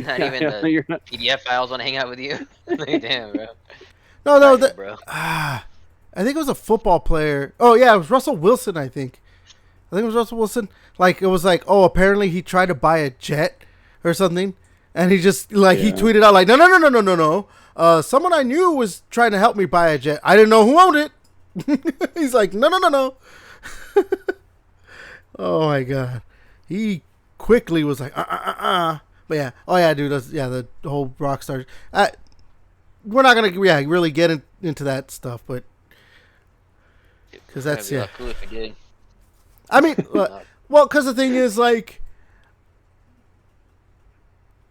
Not even the PDF files want to hang out with you. Like, damn, bro. No, bro. I think it was a football player. Oh yeah, it was Russell Wilson. I think it was Russell Wilson. Like it was like, oh, apparently he tried to buy a jet or something, and he just he tweeted out like, no. Someone I knew was trying to help me buy a jet. I didn't know who owned it. He's like, no. Oh my god, he quickly was like, But yeah, oh yeah, dude, the whole Rockstar. We're not gonna really get into that stuff, but because that's cool if we did. I mean, well, because the thing is, like,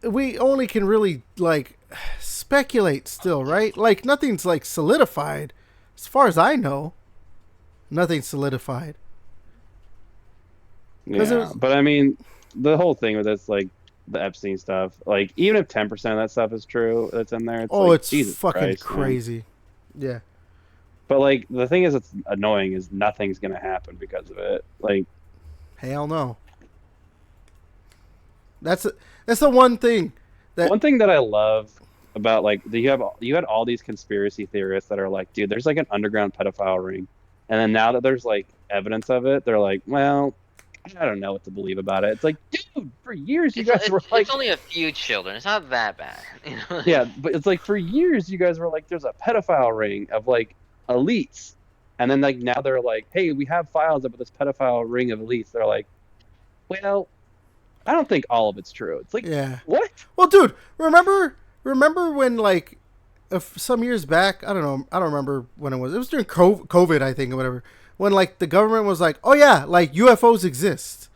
we only can really like speculate still, right? Like nothing's like solidified, as far as I know. Nothing's solidified. Yeah, but I mean, the whole thing with this, like, the Epstein stuff, like, even if 10% of that stuff is true that's in there, it's Jesus fucking Christ, crazy. Man. Yeah. But, like, the thing is, it's annoying is nothing's gonna happen because of it. Like, hell no. That's the one thing. One thing that I love about, like, you had all these conspiracy theorists that are like, dude, there's like an underground pedophile ring, and then now that there's like evidence of it, they're like, well, I don't know what to believe about it. It's like, dude, for years you guys were like... It's only a few children. It's not that bad. Yeah, but it's like for years you guys were like, there's a pedophile ring of like elites. And then like now they're like, hey, we have files about this pedophile ring of elites. They're like, well, I don't think all of it's true. It's like, yeah. What? Well, dude, remember when like some years back, I don't remember when it was. It was during COVID, I think, or whatever. When like the government was like, oh yeah, like UFOs exist,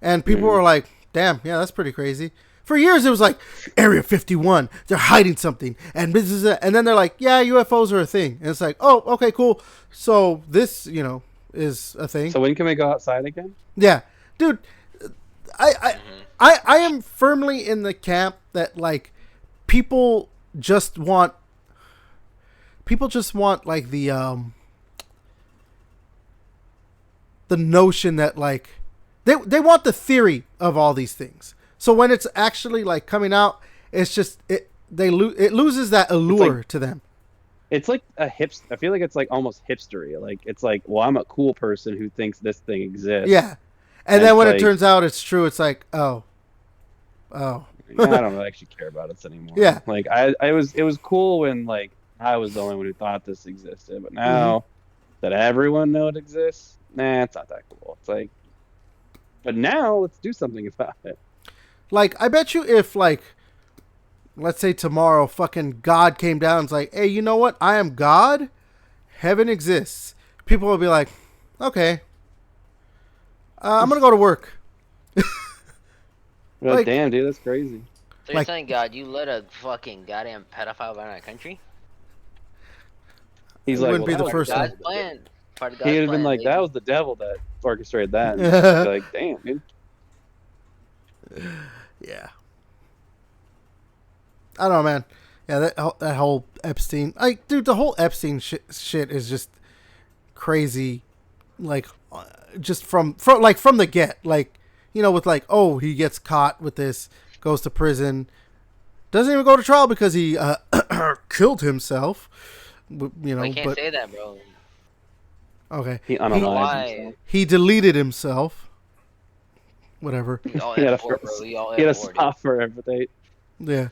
and people were like, damn, yeah, that's pretty crazy. For years it was like Area 51, they're hiding something, and this is it. And then they're like, yeah, UFOs are a thing, and it's like, oh, okay, cool. So this, is a thing. So when can we go outside again? Yeah, dude, I am firmly in the camp that like people just want like the notion that like they want the theory of all these things. So when it's actually like coming out, it's just it loses that allure to them. It's like I feel like it's like almost hipstery. Like it's like, well, I'm a cool person who thinks this thing exists. Yeah, and then when it turns out it's true, it's like, oh. I don't really actually care about it anymore. Yeah, like it was cool when like I was the only one who thought this existed, but now that everyone knows it exists. Nah, it's not that cool. It's like, but now let's do something about it. Like, I bet you if, like, let's say tomorrow fucking God came down and was like, hey, you know what? I am God. Heaven exists. People will be like, okay. I'm going to go to work. Like, Like, damn, dude, that's crazy. So you're Like- telling God you let a fucking goddamn pedophile run our country? He's It like, wouldn't well, be the that first was time. God's plan. Part of He God's would have been plan, like, baby. that was the devil that orchestrated that. And like, damn, dude. yeah. I don't know, man. Yeah, that whole Epstein, like, dude, the whole Epstein shit is just crazy. Like, just from the get, like, you know, with like, oh, he gets caught with this, goes to prison, doesn't even go to trial because he killed himself. You know, Well, you can't but say that, bro. okay, He Why? unalived himself. he deleted himself. Whatever. We all He had a, F4, bro. We all he had a F4, dude. software update, Yeah,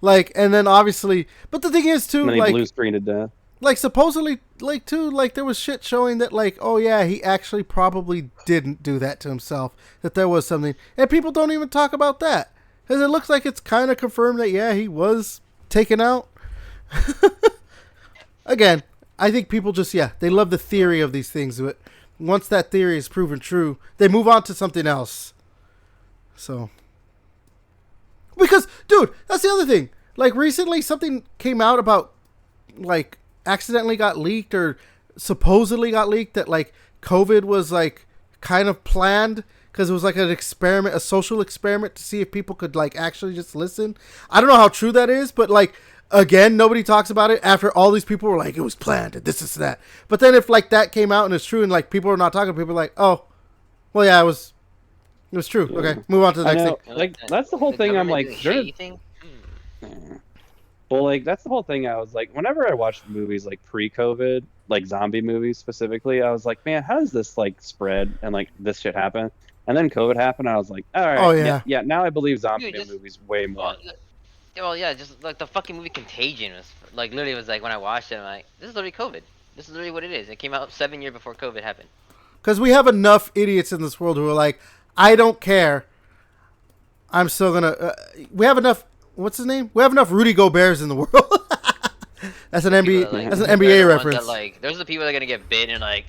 like, and then obviously, but the thing is too, and then he like, blue screened to death. like supposedly, like too, like there was shit showing that, like, oh yeah, he actually probably didn't do that to himself. That there was something, and people don't even talk about that because it looks like it's kind of confirmed that yeah, he was taken out. Again, I think people just they love the theory of these things, but once that theory is proven true, they move on to something else. So, because dude, that's the other thing. Like recently, something came out about like accidentally got leaked or supposedly got leaked that like COVID was like kind of planned because it was like an experiment, a social experiment to see if people could like actually just listen. I don't know how true that is, but like again, nobody talks about it after all these people were like it was planned and this is that. But then if like that came out and it's true and like people are not talking, people are like, oh, well yeah, it was true. Yeah. Okay, move on to the I next know, thing. like that's the whole thing. I'm government like, doing they're- shady thing? well, like that's the whole thing. I was like, whenever I watched movies like pre-COVID, like zombie movies specifically, I was like, man, how does this like spread and like this shit happen? And then COVID happened. I was like, all right, Oh, yeah. yeah. Now I believe zombie Dude, just- movies way more. Well, yeah, just like the fucking movie Contagion was like literally was like when I watched it, I'm like, this is literally COVID. This is literally what it is. It came out 7 years before COVID happened. Because we have enough idiots in this world who are like, I don't care. I'm still gonna. We have enough. What's his name? We have enough Rudy Gobert's in the world. That's an People NBA. that, like, That's an they're NBA the ones reference. That, like, those are the people that are gonna get bit and like,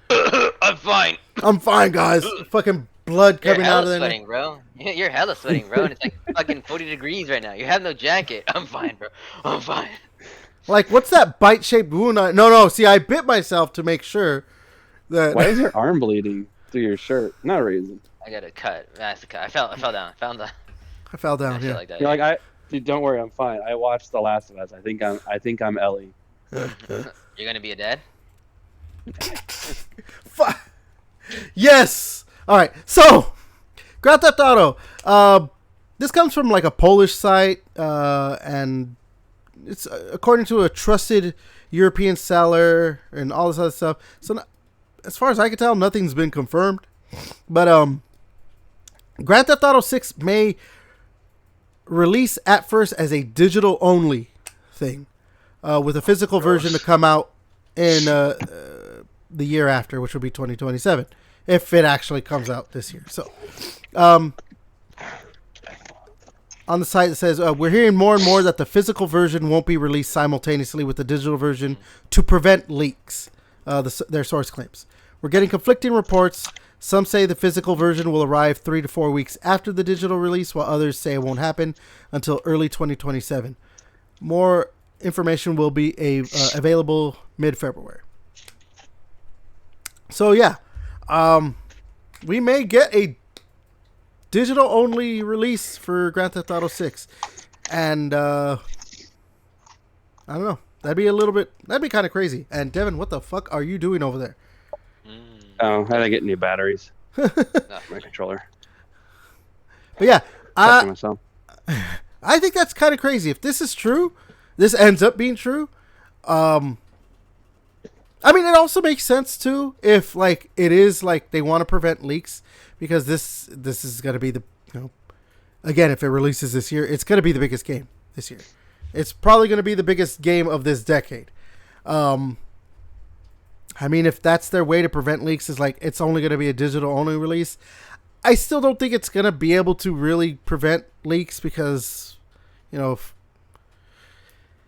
I'm fine. I'm fine, guys. Fucking blood You're coming out hella of their neck. sweating, bro. You're hella sweating, bro. And it's like fucking 40 degrees right now. You have no jacket. I'm fine, bro. I'm fine. Like, what's that bite-shaped wound? No. See, I bit myself to make sure that. Why is your arm bleeding through your shirt? No reason. I got a cut. That's a cut. I fell down. Found the I fell down. shit Yeah. like that. You're like, dude, don't worry, I'm fine. I watched The Last of Us. I think I'm Ellie. You're gonna be a dad? Yes. All right. So, Grand Theft Auto. This comes from like a Polish site, and it's according to a trusted European seller and all this other stuff. So, as far as I can tell, nothing's been confirmed. But Grand Theft Auto 6 may release at first as a digital only thing, with a physical version to come out in the year after, which will be 2027, if it actually comes out this year. So, on the site it says, we're hearing more and more that the physical version won't be released simultaneously with the digital version to prevent leaks, their source claims. We're getting conflicting reports. Some say the physical version will arrive 3 to 4 weeks after the digital release, while others say it won't happen until early 2027. More information will be available mid-February. So yeah, we may get a digital-only release for Grand Theft Auto 6, and I don't know. That'd be kind of crazy. And Devin, what the fuck are you doing over there? Oh, how did I get new batteries? My controller. But yeah, Talking to myself. I think that's kind of crazy. If this is true, this ends up being true. I mean, it also makes sense too if like it is like they want to prevent leaks, because this is going to be the, again, if it releases this year, it's going to be the biggest game this year. It's probably going to be the biggest game of this decade. I mean, if that's their way to prevent leaks, is like it's only going to be a digital only release. I still don't think it's going to be able to really prevent leaks because, if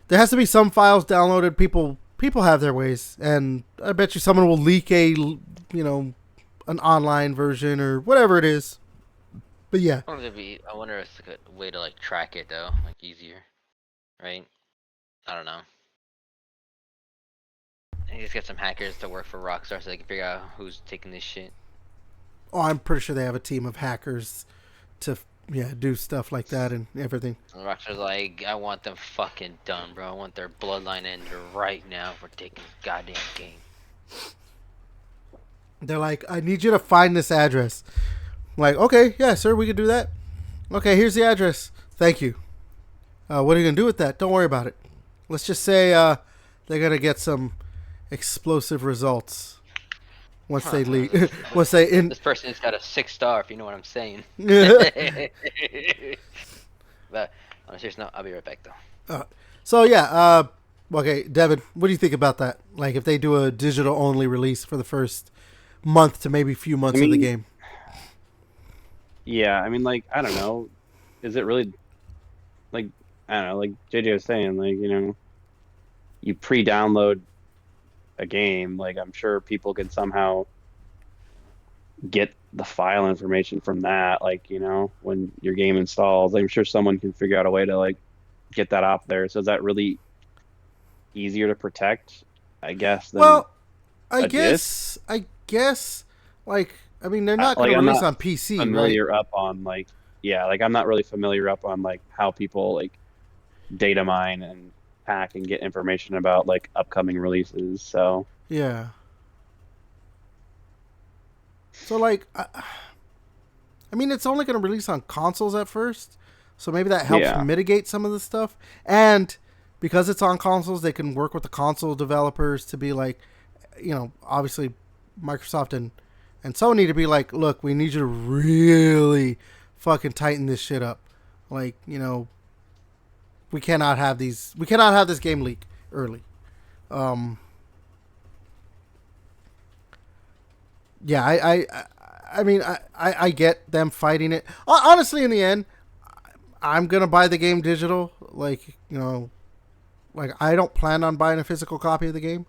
there has to be some files downloaded. People have their ways, and I bet you someone will leak an online version or whatever it is. But yeah, I wonder if it's a good way to like track it though, like easier, right? I don't know. You just get some hackers to work for Rockstar so they can figure out who's taking this shit. oh, I'm pretty sure they have a team of hackers to do stuff like that and everything. And Rockstar's like, I want them fucking done, bro. I want their bloodline ended right now for taking this goddamn game. They're like, I need you to find this address. I'm like, okay, yeah, sir, we can do that. Okay, here's the address. Thank you. What are you gonna do with that? Don't worry about it. Let's just say they're gonna get some explosive results once they leave. Once they in. This person's got a 6-star, if you know what I'm saying. But on a serious note, I'll be right back though. So yeah, okay, Devin, what do you think about that? Like, if they do a digital only release for the first month to maybe few months of the game. Yeah, I mean, like, I don't know. Is it really, like, I don't know, like JJ was saying, like, you pre-download a game, like, I'm sure people can somehow get the file information from that, like, when your game installs. I'm sure someone can figure out a way to, like, get that out there. So is that really easier to protect, I guess, than Well, a disc? I guess, like, I mean, they're not going to I'm release not on PC, familiar right? up on, like, yeah, like, I'm not really familiar up on, like, how people, like, data mine and hack and get information about, like, upcoming releases. So Yeah. So, like, I mean, it's only going to release on consoles at first, so maybe that helps yeah, mitigate some of the stuff. And because it's on consoles, they can work with the console developers to be like, obviously Microsoft and Sony to be like, look, we need you to really fucking tighten this shit up. Like, we cannot have this game leak early. Um, yeah, I mean, I get them fighting it. Honestly, in the end, I'm gonna buy the game digital. Like, like, I don't plan on buying a physical copy of the game,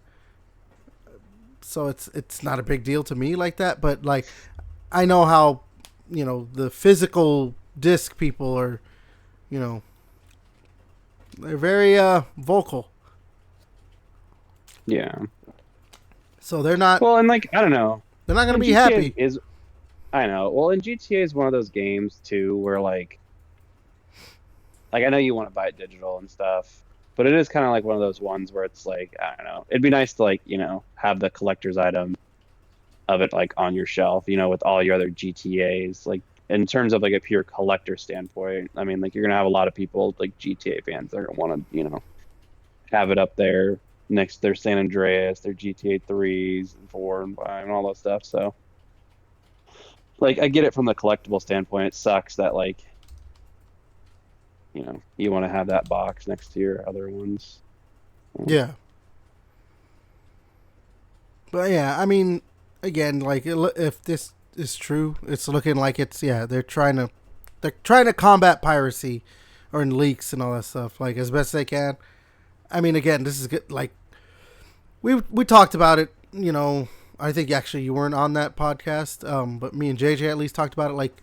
so it's not a big deal to me like that. But like, I know how, the physical disc people are, they're very vocal. yeah. So they're not Well, and, like, I don't know. they're not gonna And be GTA happy. is, I know. Well, and GTA is one of those games too where, like I know you want to buy it digital and stuff, but it is kind of like one of those ones where it's like, I don't know. It'd be nice to, like, have the collector's item of it, like, on your shelf, with all your other GTAs. Like, in terms of, like, a pure collector standpoint, I mean, like, you're gonna have a lot of people, like, GTA fans, that are gonna want to, have it up there next to their San Andreas, their GTA 3s and 4 and 5 and all that stuff. So, like, I get it from the collectible standpoint. It sucks that, like, you want to have that box next to your other ones. Yeah, but yeah, I mean, again, like, if this is true, it's looking like they're trying to combat piracy or leaks and all that stuff, like, as best they can. I mean, again, this is good. Like, we talked about it. I think actually you weren't on that podcast, but me and JJ at least talked about it. Like,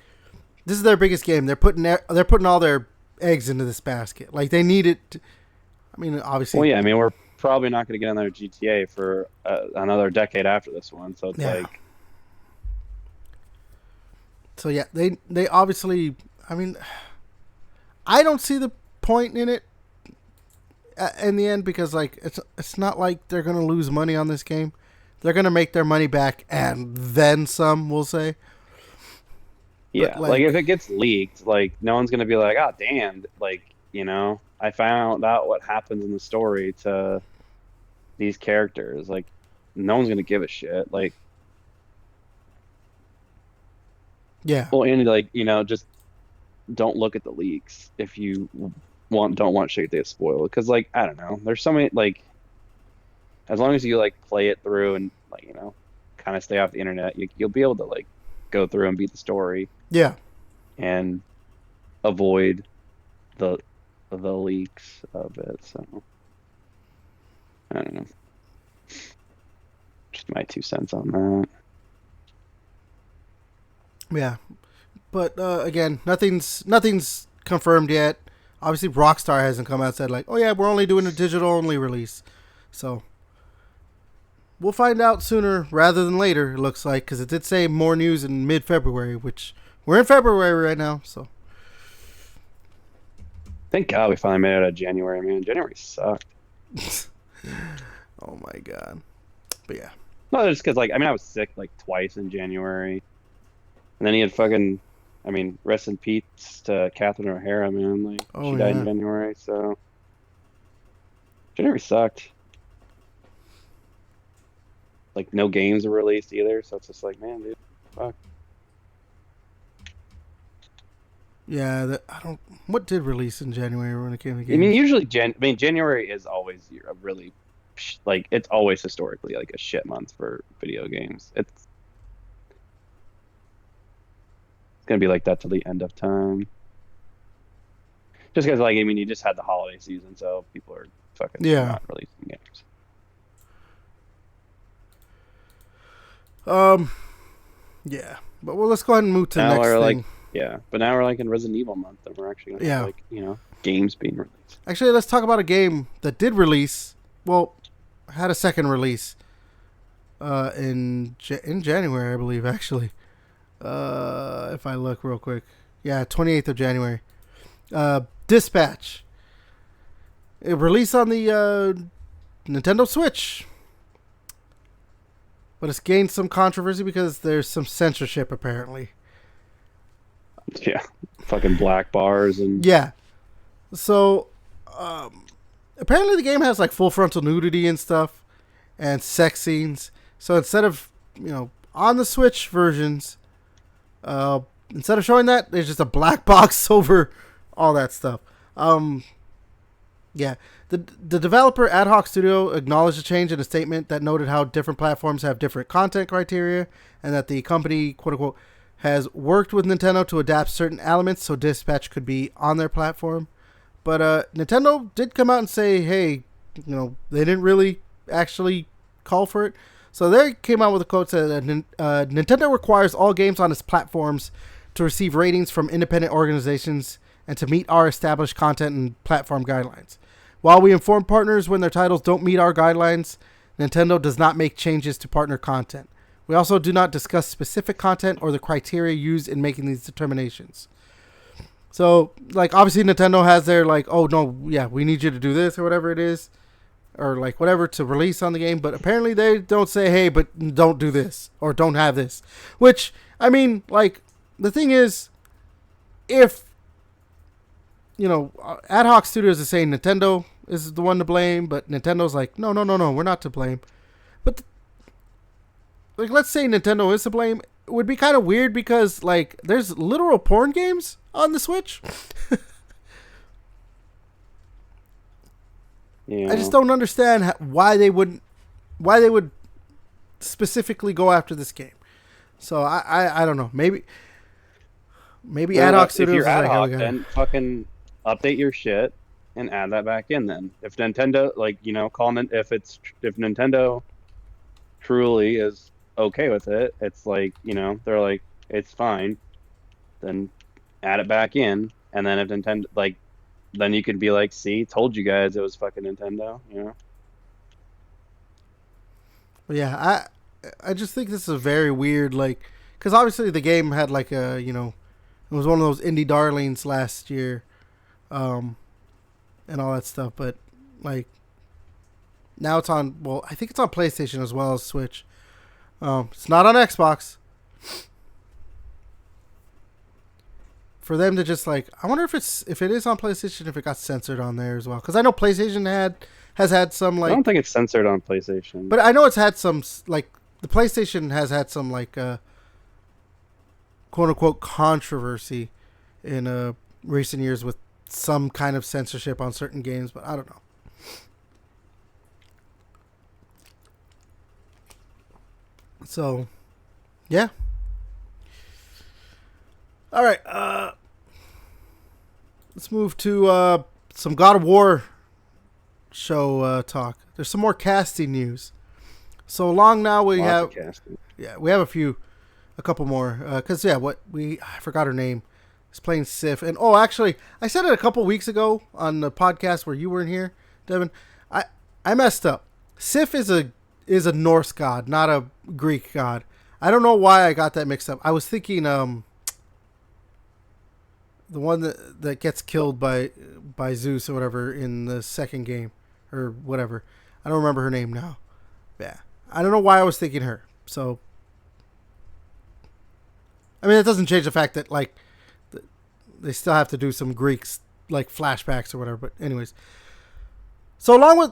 this is their biggest game. They're putting all their eggs into this basket. Like, they need it. I mean, obviously, Well, yeah, I mean, we're probably not going to get another GTA for another decade after this one. So it's yeah. like, So yeah, they obviously. I mean, I don't see the point in it in the end, because, like, it's not like they're gonna lose money on this game. They're gonna make their money back and then some. We'll say. yeah, But, like, like, if it gets leaked, like, no one's going to be like, oh, damn, like, I found out what happens in the story to these characters. Like, no one's going to give a shit. Like, yeah, well, and, like, just don't look at the leaks if you don't want shit to get spoiled. Because, like, I don't know, there's so many, like, as long as you, like, play it through and, like, kind of stay off the internet, you'll be able to, like, go through and beat the story yeah, and avoid the leaks of it. So I don't know, just my 2 cents on that. yeah. But again, nothing's confirmed yet. Obviously, Rockstar hasn't come out and said like, "Oh yeah, we're only doing a digital only release." So we'll find out sooner rather than later. It looks like, because it did say more news in mid-February, which we're in February right now. So Thank God we finally made it out of January, man. January sucked. oh my god. But yeah. No, just because like I was sick like twice in January, and then he had fucking. Rest in peace to Catherine O'Hara, man. Like she died in January, so January sucked. Like no games were released either, so it's just like, man, dude, fuck. Yeah, I don't. What did release in January when it came to games? Usually January is always a really like it's always historically like a shit month for video games. It's gonna be like that till the end of time. Just because like you just had the holiday season, so people are fucking not releasing games. Yeah, but let's go ahead and move to the next thing. But now we're like in Resident Evil month, and we're actually gonna have like games being released. Actually, let's talk about a game that did release. Well, had a second release. In January, I believe. Actually, if I look real quick, 28th of January. Dispatch. It released on the Nintendo Switch. But it's gained some controversy because there's some censorship, apparently. Yeah. Fucking black bars and... Yeah. So, apparently the game has, like, full frontal nudity and stuff. And sex scenes. So instead of, on the Switch versions, instead of showing that, there's just a black box over all that stuff. Yeah. The developer Ad Hoc Studio acknowledged the change in a statement that noted how different platforms have different content criteria and that the company, quote unquote, has worked with Nintendo to adapt certain elements so Dispatch could be on their platform. But Nintendo did come out and say, hey, they didn't really actually call for it. So they came out with a quote that Nintendo requires all games on its platforms to receive ratings from independent organizations and to meet our established content and platform guidelines. While we inform partners when their titles don't meet our guidelines, Nintendo does not make changes to partner content. We also do not discuss specific content or the criteria used in making these determinations. So, like, obviously Nintendo has their, like, oh, no, yeah, we need you to do this or whatever it is. Or, like, whatever to release on the game. But apparently they don't say, hey, but don't do this. Or don't have this. Which, like, the thing is, if... Ad Hoc Studios is saying Nintendo is the one to blame, but Nintendo's like, no, we're not to blame. But, like, let's say Nintendo is to blame. It would be kind of weird because, like, there's literal porn games on the Switch. Yeah. I just don't understand why they would specifically go after this game. So, I don't know. Maybe Ad Hoc Studios if you're Ad Hoc, like, then fucking update your shit and add that back in. Then if Nintendo, like, if Nintendo truly is okay with it, it's like, they're like, it's fine, then add it back in. And then if Nintendo, like, then you could be like, see, told you guys it was fucking Nintendo, But yeah, I just think this is a very weird, like, because obviously the game had like a, it was one of those indie darlings last year, and all that stuff. But like, now it's on. Well, I think it's on PlayStation as well as Switch. It's not on Xbox. For them to just like, I wonder if it is on PlayStation, if it got censored on there as well. Because I know PlayStation has had some like. I don't think it's censored on PlayStation. But I know it's had some like the PlayStation has had some like quote unquote controversy in recent years with some kind of censorship on certain games, but I don't know. So, yeah. All right. Let's move to some God of War show talk. There's some more casting news. So long now we have a a couple more. Because I forgot her name. Is playing Sif, and actually, I said it a couple weeks ago on the podcast where you weren't here, Devin. I messed up. Sif is a Norse god, not a Greek god. I don't know why I got that mixed up. I was thinking the one that gets killed by Zeus or whatever in the second game or whatever. I don't remember her name now. Yeah, I don't know why I was thinking her. So, I mean, it doesn't change the fact that like they still have to do some Greeks like flashbacks or whatever. But anyways, so along with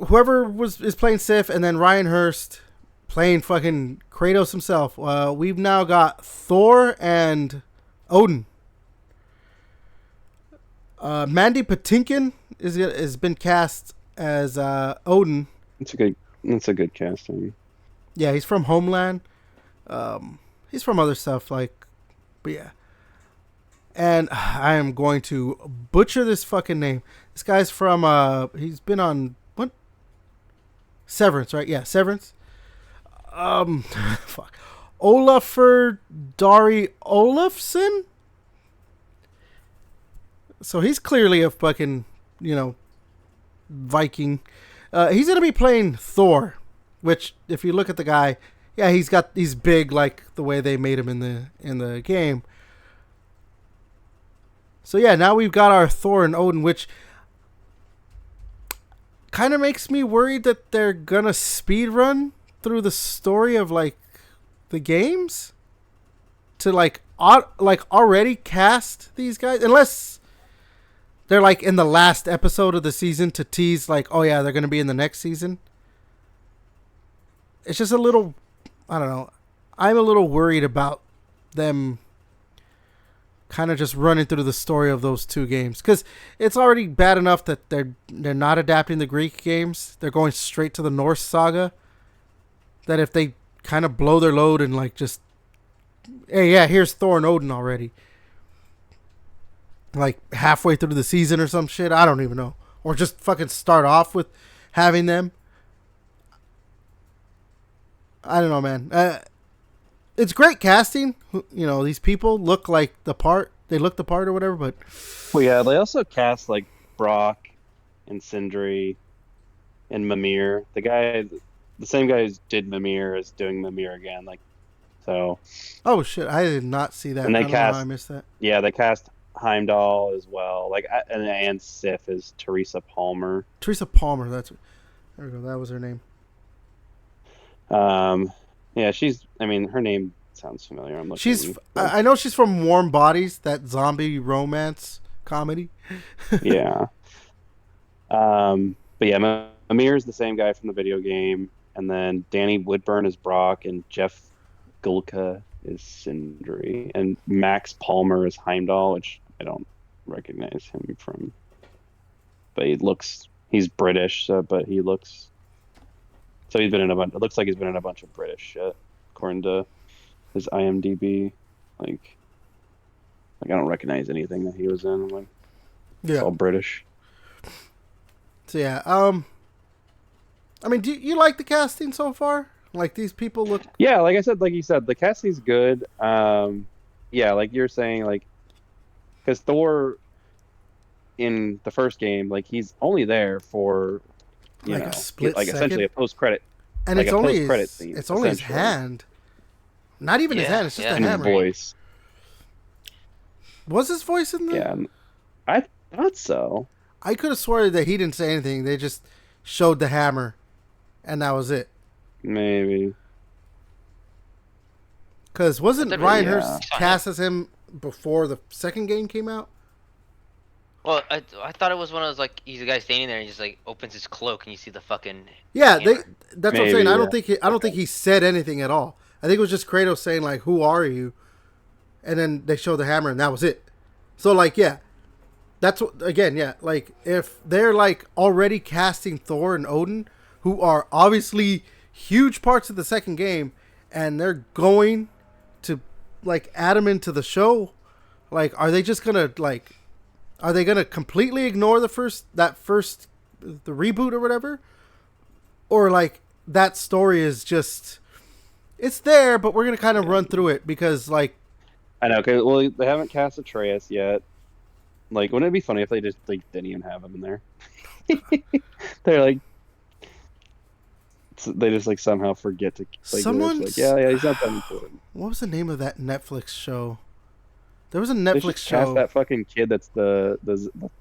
whoever is playing Sif, and then Ryan Hurst playing fucking Kratos himself, we've now got Thor and Odin. Mandy Patinkin has been cast as Odin. That's a good casting. Yeah, he's from Homeland. He's from other stuff but yeah. And I am going to butcher this fucking name. This guy's from he's been on what? Severance, right? Yeah, Severance. Fuck. Olafur Dari Olafsson. So he's clearly a fucking, Viking. He's gonna be playing Thor, which if you look at the guy, yeah, he's big like the way they made him in the game. So yeah, now we've got our Thor and Odin, which kind of makes me worried that they're gonna speed run through the story of like the games to like already cast these guys, unless they're like in the last episode of the season to tease like, oh yeah, they're gonna be in the next season. It's just a little, I don't know. I'm a little worried about them kind of just running through the story of those two games, because it's already bad enough that they're not adapting the Greek games. They're going straight to the Norse saga. That if they kind of blow their load and like just, hey, yeah, here's Thor and Odin already, like halfway through the season or some shit, I don't even know, or just fucking start off with having them. I don't know, man. It's great casting. These people look like the part. They look the part or whatever, but... Well, yeah, they also cast, like, Brock and Sindri and Mimir. The same guy who did Mimir is doing Mimir again, like, so... Oh, shit, I did not see that. And they I don't know how I missed that. Yeah, they cast Heimdall as well, like, and Sif is Teresa Palmer. Teresa Palmer, there we go, that was her name. Yeah, her name sounds familiar. I know she's from Warm Bodies, that zombie romance comedy. Yeah. But yeah, Amir is the same guy from the video game, and then Danny Woodburn is Brock, and Jeff Gulka is Sindri, and Max Palmer is Heimdall, which I don't recognize him from. But he's British, but he looks... So he's been in it looks like he's been in a bunch of British shit, according to his IMDb. Like I don't recognize anything that he was in. I'm like, it's all British. So yeah, I mean, do you like the casting so far? Like these people look. Yeah, like you said, the casting's good. Yeah, like you're saying, like, because Thor in the first game, like he's only there for. A split like second? Essentially a post-credit, and like it's only post-credit scene. It's only his hand, not even his hand. It's just a hammer. His voice. Was his voice in there? Yeah, I thought so. I could have sworn that he didn't say anything. They just showed the hammer, and that was it. Maybe. Because wasn't Ryan Hurst cast as him before the second game came out? Well, I thought it was one of those, like, he's a guy standing there and he just, like, opens his cloak and you see the fucking... Yeah, hammer. That's what I'm saying. I don't think he said anything at all. I think it was just Kratos saying, like, who are you? And then they showed the hammer and that was it. So, like, yeah. That's what, again, yeah. Like, if they're, like, already casting Thor and Odin, who are obviously huge parts of the second game, and they're going to, like, add them into the show, like, are they just gonna, like... Are they going to completely ignore the reboot or whatever? Or, like, that story is just it's there, but we're gonna kind of run through it because like I know. Okay, well, they haven't cast Atreus yet. Like, wouldn't it be funny if they just like didn't even have him in there? They're like, they just like somehow forget to like. They're just like, someone's. yeah, he's not that important. What was the name of that Netflix show? There was a They Netflix just cast show. that fucking kid that's the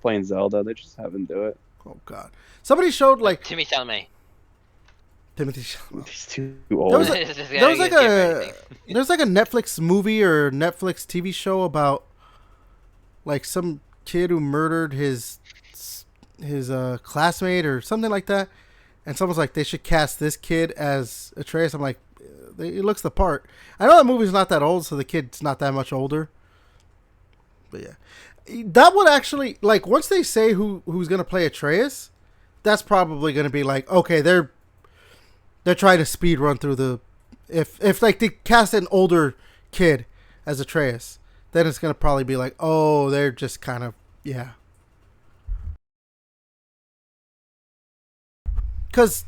playing Zelda. They just have him do it. Oh God! Somebody showed like Timmy Chalamet. Timothy. Chalamet. He's too There old. was there was like a there's like a Netflix movie or Netflix TV show about like some kid who murdered his classmate or something like that, and someone's like they should cast this kid as Atreus. I'm like, he looks the part. I know that movie's not that old, so the kid's not that much older. But yeah, that would actually like once they say who's gonna play Atreus, that's probably gonna be like okay, they're trying to speed run through the if like they cast an older kid as Atreus, then it's gonna probably be like oh they're just kind of yeah. Because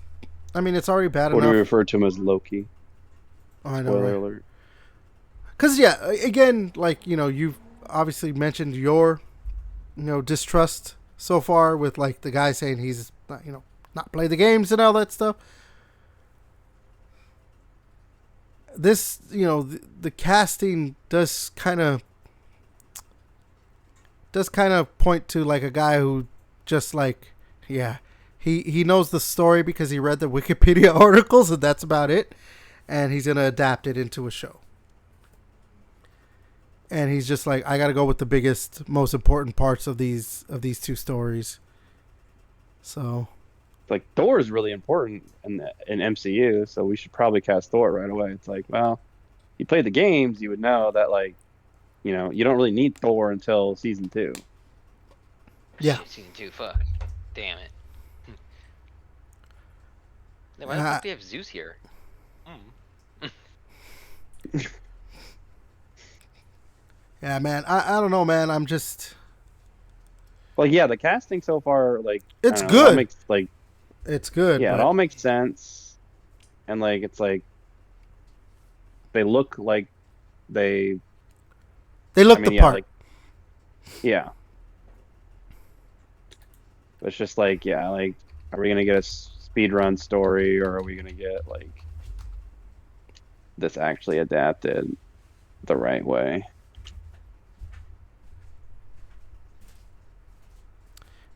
I mean it's already bad Or do we enough. refer to him as Loki? Oh, I know, Spoiler right? alert. Because yeah, again, like you've obviously mentioned your distrust so far with like the guy saying he's not not play the games and all that stuff. This the casting does kind of point to like a guy who just like yeah he knows the story because he read the Wikipedia articles and that's about it, and he's gonna adapt it into a show. And he's just like, I gotta go with the biggest, most important parts of these two stories. So, Like Thor is really important in MCU, so we should probably cast Thor right away. It's like, well, you played the games, you would know that like, you don't really need Thor until season 2. yeah. Season 2, fuck. Damn it. Why the fuck do they have Zeus here? Yeah, man. I don't know, man. I'm just. Like, yeah, the casting so far, like, It's I don't know, good. it all makes, like, It's good. yeah, but it all makes sense, and like, it's like they look like they look I mean, the yeah, part. like, yeah. It's just like, yeah, like, are we gonna get a speed run story, or are we gonna get like this actually adapted the right way?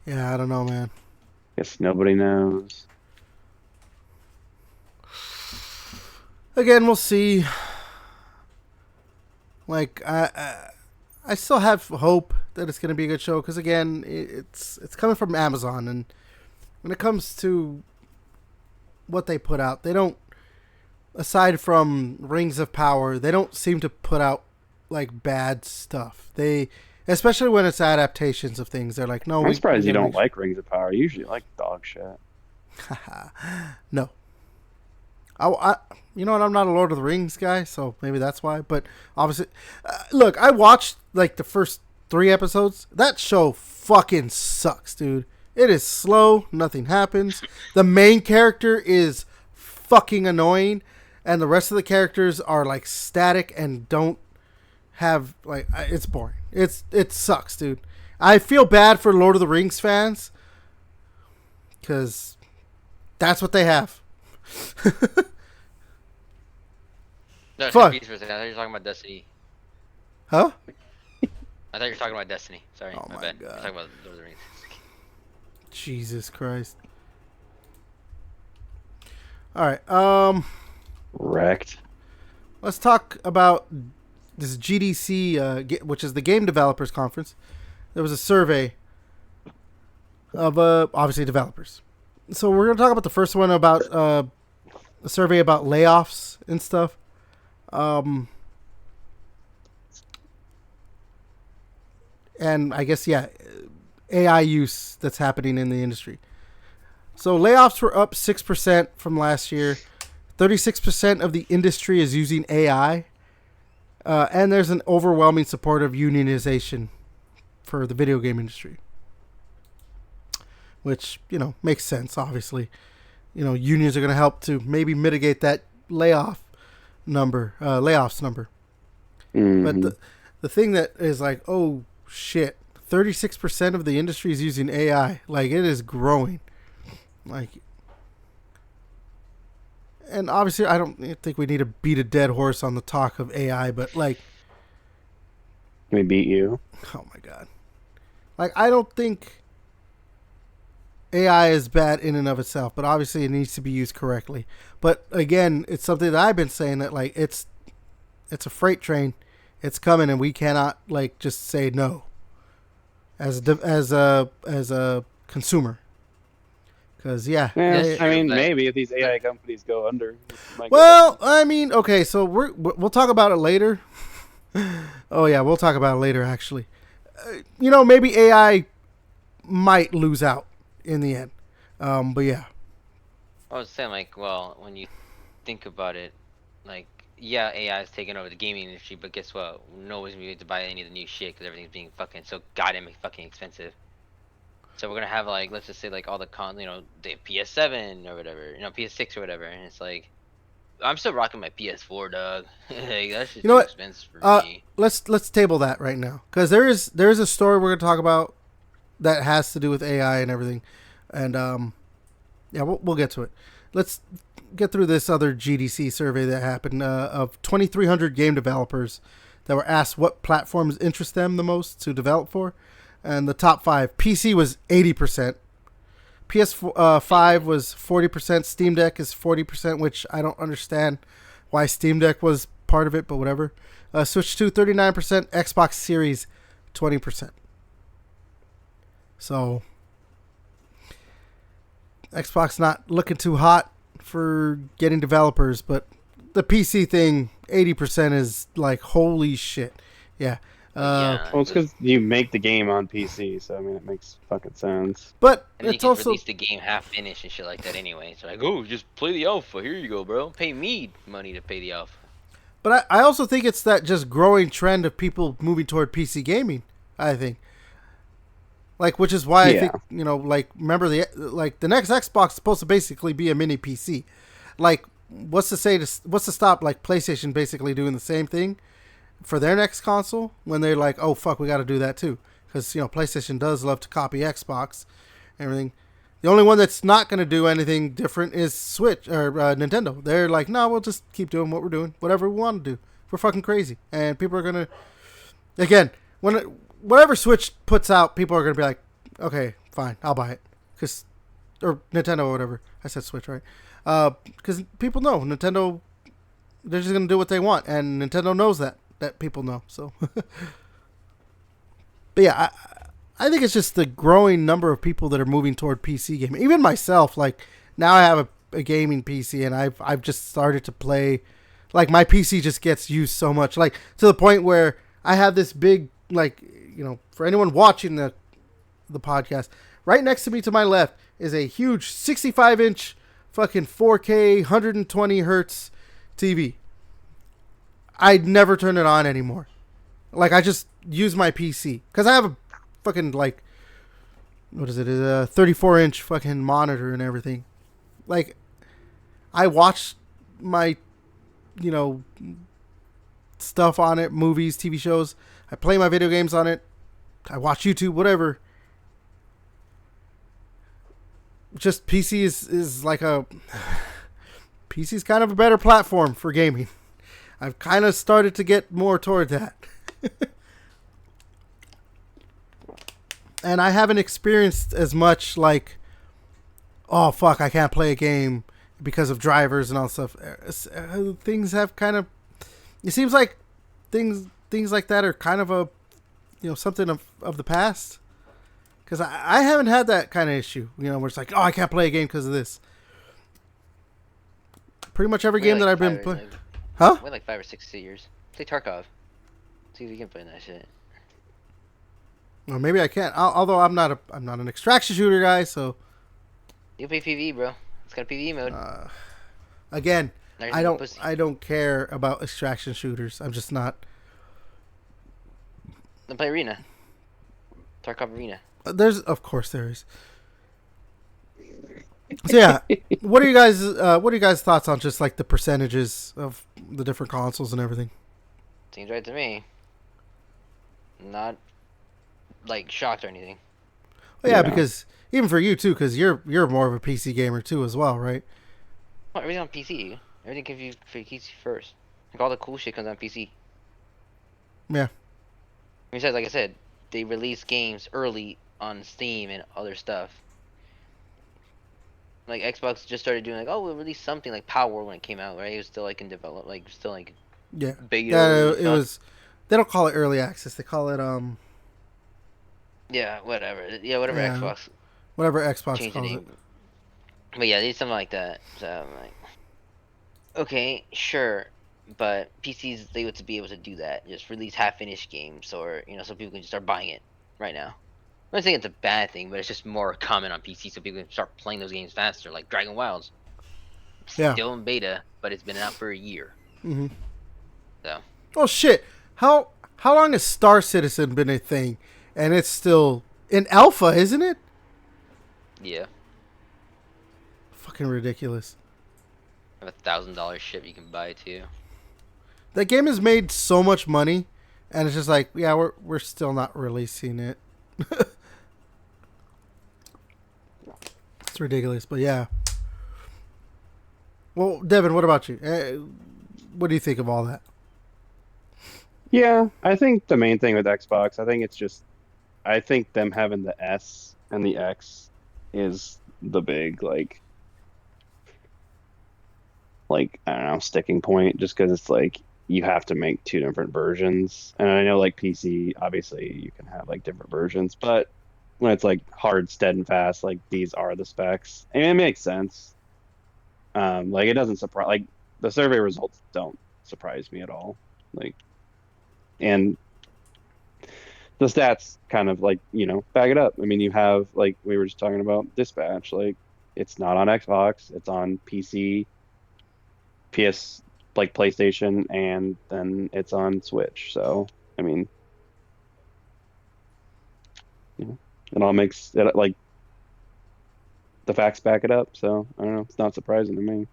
Yeah, I don't know, man. Guess nobody knows. Again, we'll see. Like, I still have hope that it's gonna be a good show because again, it's coming from Amazon, and when it comes to what they put out, they don't. Aside from Rings of Power, they don't seem to put out like bad stuff. They, especially when it's adaptations of things, they're like, no. I'm surprised you don't like Rings of Power. You usually like dog shit. No. I, you know what? I'm not a Lord of the Rings guy, so maybe that's why. But obviously, look, I watched like the first 3 episodes. That show fucking sucks, dude. It is slow. Nothing happens. The main character is fucking annoying, and the rest of the characters are like static and don't have like. It's boring. It sucks, dude. I feel bad for Lord of the Rings fans because that's what they have. No, Fuck. I thought you were talking about Destiny. Huh? I thought you were talking about Destiny. Sorry, Oh my my bad. God. You're talking about Lord of the Rings. Jesus Christ. All right. Wrecked. Let's talk about this GDC, which is the Game Developers Conference. There was a survey of obviously developers. So we're gonna talk about the first one about a survey about layoffs and stuff. And I guess AI use that's happening in the industry. So layoffs were up 6% from last year. 36% of the industry is using AI. And there's an overwhelming support of unionization for the video game industry. Which, makes sense, obviously. Unions are going to help to maybe mitigate that layoff number, layoffs number. But Mm-hmm. the thing that is like, oh shit, 36% of the industry is using AI. Like, it is growing. Like, and obviously, I don't think we need to beat a dead horse on the talk of AI, but like, We beat you. oh my god, like, I don't think AI is bad in and of itself, but obviously it needs to be used correctly. But again, it's something that I've been saying that like it's a freight train, it's coming, and we cannot like just say no as a consumer. Because yeah, Yeah, That's I true, mean, but maybe if these AI companies go under, it might get well, lucky. I mean, okay, so we'll talk about it later. Oh yeah, we'll talk about it later. Actually, maybe AI might lose out in the end. But yeah, I was saying like, well, when you think about it, like, yeah, AI is taking over the gaming industry, but guess what? No one's going to buy any of the new shit because everything's being fucking so goddamn fucking expensive. So we're gonna have like, let's just say like all the the PS7 or whatever, PS6 or whatever, and it's like, I'm still rocking my PS4, dog. Like, that shit's you know too what? expensive for me. Let's table that right now because there is a story we're gonna talk about that has to do with AI and everything, and yeah, we'll get to it. Let's get through this other GDC survey that happened of 2,300 game developers that were asked what platforms interest them the most to develop for, and the top five: PC was 80%, PS5 was 40%, Steam Deck is 40%, which I don't understand why Steam Deck was part of it, but whatever. Switch 2 39%, Xbox Series 20%. So Xbox not looking too hot for getting developers, but the PC thing, 80% is like, holy shit. Yeah. Yeah, Well, it's because you make the game on PC, so I mean, it makes fucking sense. But and then you it's can also, release the game half finished and shit like that anyway. So like, oh, just play the alpha. Here you go, bro. Pay me money to pay the alpha. but I also think it's that just growing trend of people moving toward PC gaming, I think. Like, which is why I Yeah. think, like, remember the next Xbox is supposed to basically be a mini PC. Like, what's to stop like PlayStation basically doing the same thing for their next console when they're like, oh fuck, we got to do that too, because PlayStation does love to copy Xbox and everything. The only one that's not going to do anything different is Switch or Nintendo. They're like, no, we'll just keep doing what we're doing, whatever we want to do. We're fucking crazy, and people are gonna again whatever Switch puts out, people are gonna be like, okay, fine, I'll buy it, because or Nintendo or whatever. I said Switch, right? Because people know Nintendo, they're just gonna do what they want, and Nintendo knows that people know. So, but yeah, I think it's just the growing number of people that are moving toward PC gaming. Even myself, like now I have a gaming PC, and I've just started to play. Like my PC just gets used so much, like to the point where I have this big, like, for anyone watching the podcast, right next to me to my left is a huge 65-inch fucking 4K 120 hertz TV. I'd never turn it on anymore. Like, I just use my PC because I have a fucking, like, what is it? It's a 34-inch fucking monitor and everything. Like, I watch my, stuff on it, movies, TV shows. I play my video games on it. I watch YouTube, whatever. Just PC is like a PC is kind of a better platform for gaming. I've kind of started to get more toward that. And I haven't experienced as much like, oh fuck, I can't play a game because of drivers and all stuff. Things have kind of, it seems like things like that are kind of a, something of the past. Because I haven't had that kind of issue, where it's like, oh, I can't play a game because of this. Pretty much every game that I've been playing. Huh? Wait like 5 or 6 years. Play Tarkov. See if you can play that shit. Well, maybe I can't. Although I'm not an extraction shooter guy, so. You play PvE, bro. It's got a PvE mode. Again, There's I no don't pussy. I don't care about extraction shooters. I'm just not. Then play Arena. Tarkov Arena. There's, of course, there is. So yeah, what are you guys thoughts on just like the percentages of the different consoles and everything? Seems right to me. Not like shocked or anything. Well, yeah, Yeah. because even for you too, because you're more of a PC gamer too as well, right? Well, everything on PC. Everything comes for PC first. Like all the cool shit comes on PC. Yeah, Besides, like I said, they release games early on Steam and other stuff. Like Xbox just started doing like, oh, we'll release something like Power when it came out, right? It was still like in develop, like still like yeah, beta yeah. early It stuff. was. They don't call it early access. They call it Yeah, whatever. Yeah, whatever yeah, Xbox whatever Xbox changed the calls it. name. But yeah, they did something like that. So I'm like, okay, sure. But PCs, they would to be able to do that. Just release half-finished games, or so people can just start buying it right now. I'm not saying it's a bad thing, but it's just more common on PC, so people can start playing those games faster. Like Dragon Wilds, Yeah. still in beta, but it's been out for a year. Mm-hmm. So Oh shit! How long has Star Citizen been a thing, and it's still in alpha, isn't it? yeah, Fucking ridiculous. have $1,000 ship you can buy too. That game has made so much money, and it's just like, yeah, we're still not releasing it. It's ridiculous, but yeah. Well, Devin, what about you? What do you think of all that? Yeah, I think the main thing with Xbox, I think it's just, I think them having the S and the X is the big like I don't know, sticking point, just because it's like you have to make two different versions. And I know like PC, obviously you can have like different versions, but when it's like hard, stead and fast, like these are the specs, and it makes sense. Like it doesn't surprise, like the survey results don't surprise me at all. Like, and the stats kind of like, back it up. I mean, you have like we were just talking about Dispatch, like it's not on Xbox, it's on PC, PS, like PlayStation, and then it's on Switch. So, I mean, you know, it all makes it like the facts back it up. So, I don't know, it's not surprising to me.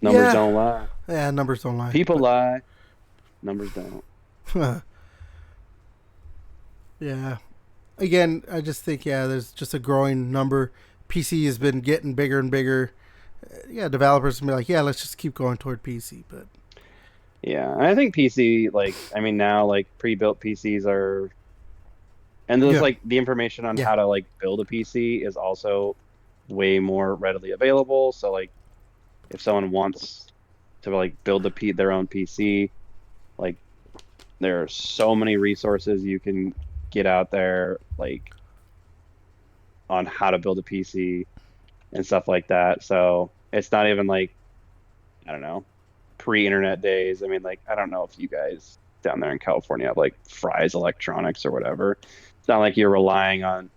Numbers Yeah, don't lie. yeah, numbers don't lie, People lie, numbers don't. but yeah. Again, I just think there's just a growing number. PC has been getting bigger and bigger. Yeah, developers can be like, yeah, let's just keep going toward PC, but Yeah, and I think PC, like, I mean, now like pre-built PCs are, and there's yeah, like the information on yeah. how to like build a PC is also way more readily available. So like if someone wants to like build their own PC, like there are so many resources you can get out there like on how to build a PC and stuff like that. So it's not even like, I don't know, pre-internet days. I mean, like I don't know if you guys down there in California have like Fry's Electronics or whatever. It's not like you're relying on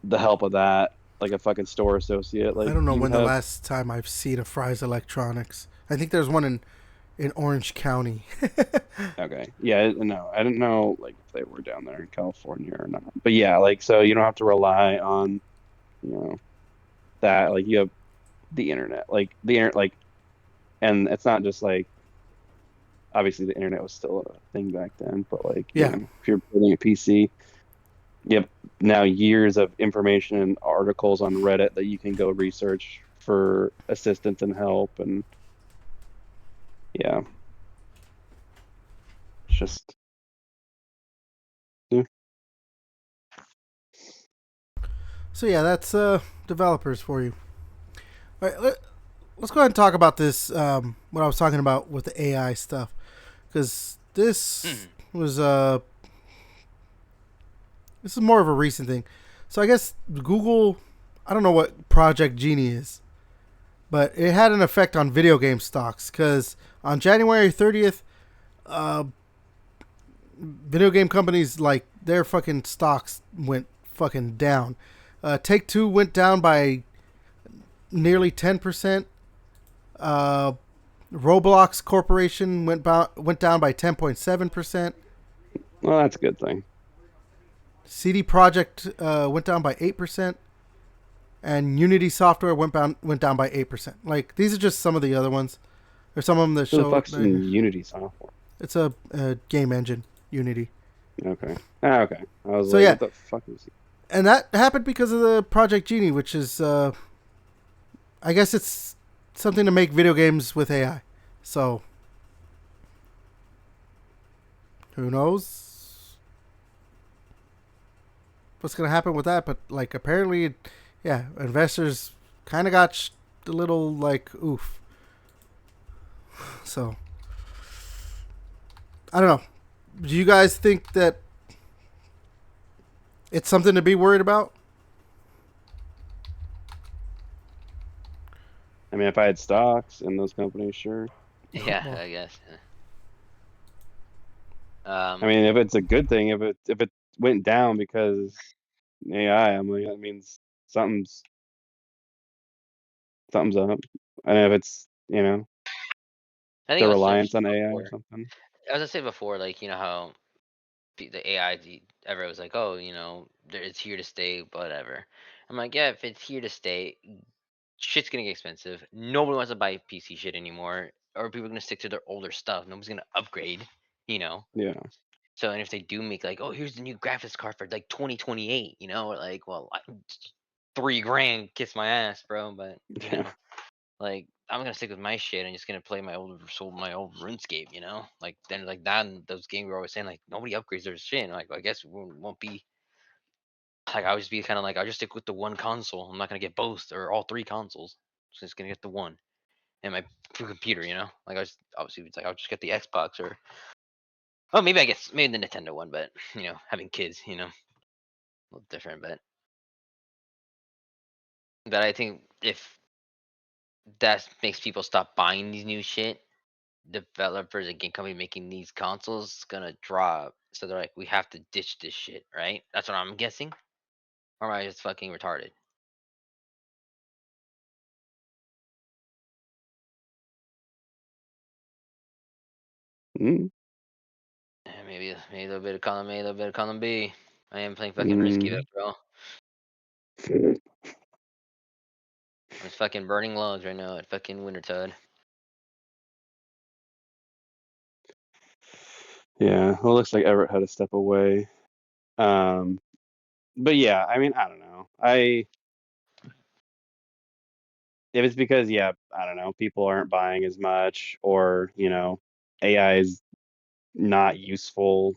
the help of that, like a fucking store associate, I like don't know you when the have. last time I've seen a Fry's Electronics. I think there's one in Orange County. Okay, yeah, no, I didn't know like if they were down there in California or not, but yeah, like so you don't have to rely on you know that, like you have the internet, like the internet, like, and it's not just like obviously the internet was still a thing back then, but like Yeah, if you're building a PC, you have now years of information and articles on Reddit that you can go research for assistance and help, and yeah, it's just yeah. so yeah, that's developers for you. All right, let's go ahead and talk about this. What I was talking about with the AI stuff, because this Mhm. was this is more of a recent thing. So I guess Google, I don't know what Project Genie is, but it had an effect on video game stocks because on January 30th, uh, video game companies like their fucking stocks went fucking down. Take Two went down by nearly 10%. Uh, Roblox Corporation went down by 10.7%. Well, that's a good thing. CD Projekt went down by 8%, and Unity Software went down by 8%. Like these are just some of the other ones, or some of them that Who the show. fuck's in Unity software? It's a game engine, Unity. Okay. Ah, okay. I was So like, yeah, what the fuck is he? and that happened because of the Project Genie, which is, I guess it's something to make video games with AI. So who knows what's gonna happen with that? But like apparently, yeah, investors kind of got a little like oof. So I don't know. Do you guys think that it's something to be worried about? I mean, if I had stocks in those companies, sure. Yeah, Well, I guess. I mean, if it's a good thing, if it went down because AI, I'm like, that means something's something's up. And if it's, I think the I was saying reliance on AI or before. something. I was gonna say before, like how the AI, everyone was like, oh, it's here to stay, whatever. I'm like, yeah, if it's here to stay, shit's gonna get expensive. Nobody wants to buy PC shit anymore, or people are gonna stick to their older stuff. Nobody's gonna upgrade, you know. Yeah. So, and if they do make like, oh, here's the new graphics card for like 2028, or like, well, 3 grand, kiss my ass, bro. But Yeah. like I'm gonna stick with my shit and just gonna play my old RuneScape, like then like that and those games we were always saying like nobody upgrades their shit. And, like I guess it won't be like I would just be kind of like I'll just stick with the one console. I'm not gonna get both or all 3 consoles. Just gonna get the one and my computer. Like I was obviously it's like I'll just get the Xbox or oh maybe I guess maybe the Nintendo one, but having kids, a little different. But I think if that makes people stop buying these new shit developers and game company making these consoles is gonna drop. So they're like, we have to ditch this shit, right? That's what I'm guessing. Or am I just fucking retarded? Mm, Maybe a little bit of column A, a little bit of column B. I am playing fucking risky mm. after all. I'm just fucking burning logs right now at fucking Wintertide. Yeah. Well, it looks like Everett had to step away. Um, but yeah, I mean, I don't know. If it's because, yeah, I don't know, people aren't buying as much, or AI is not useful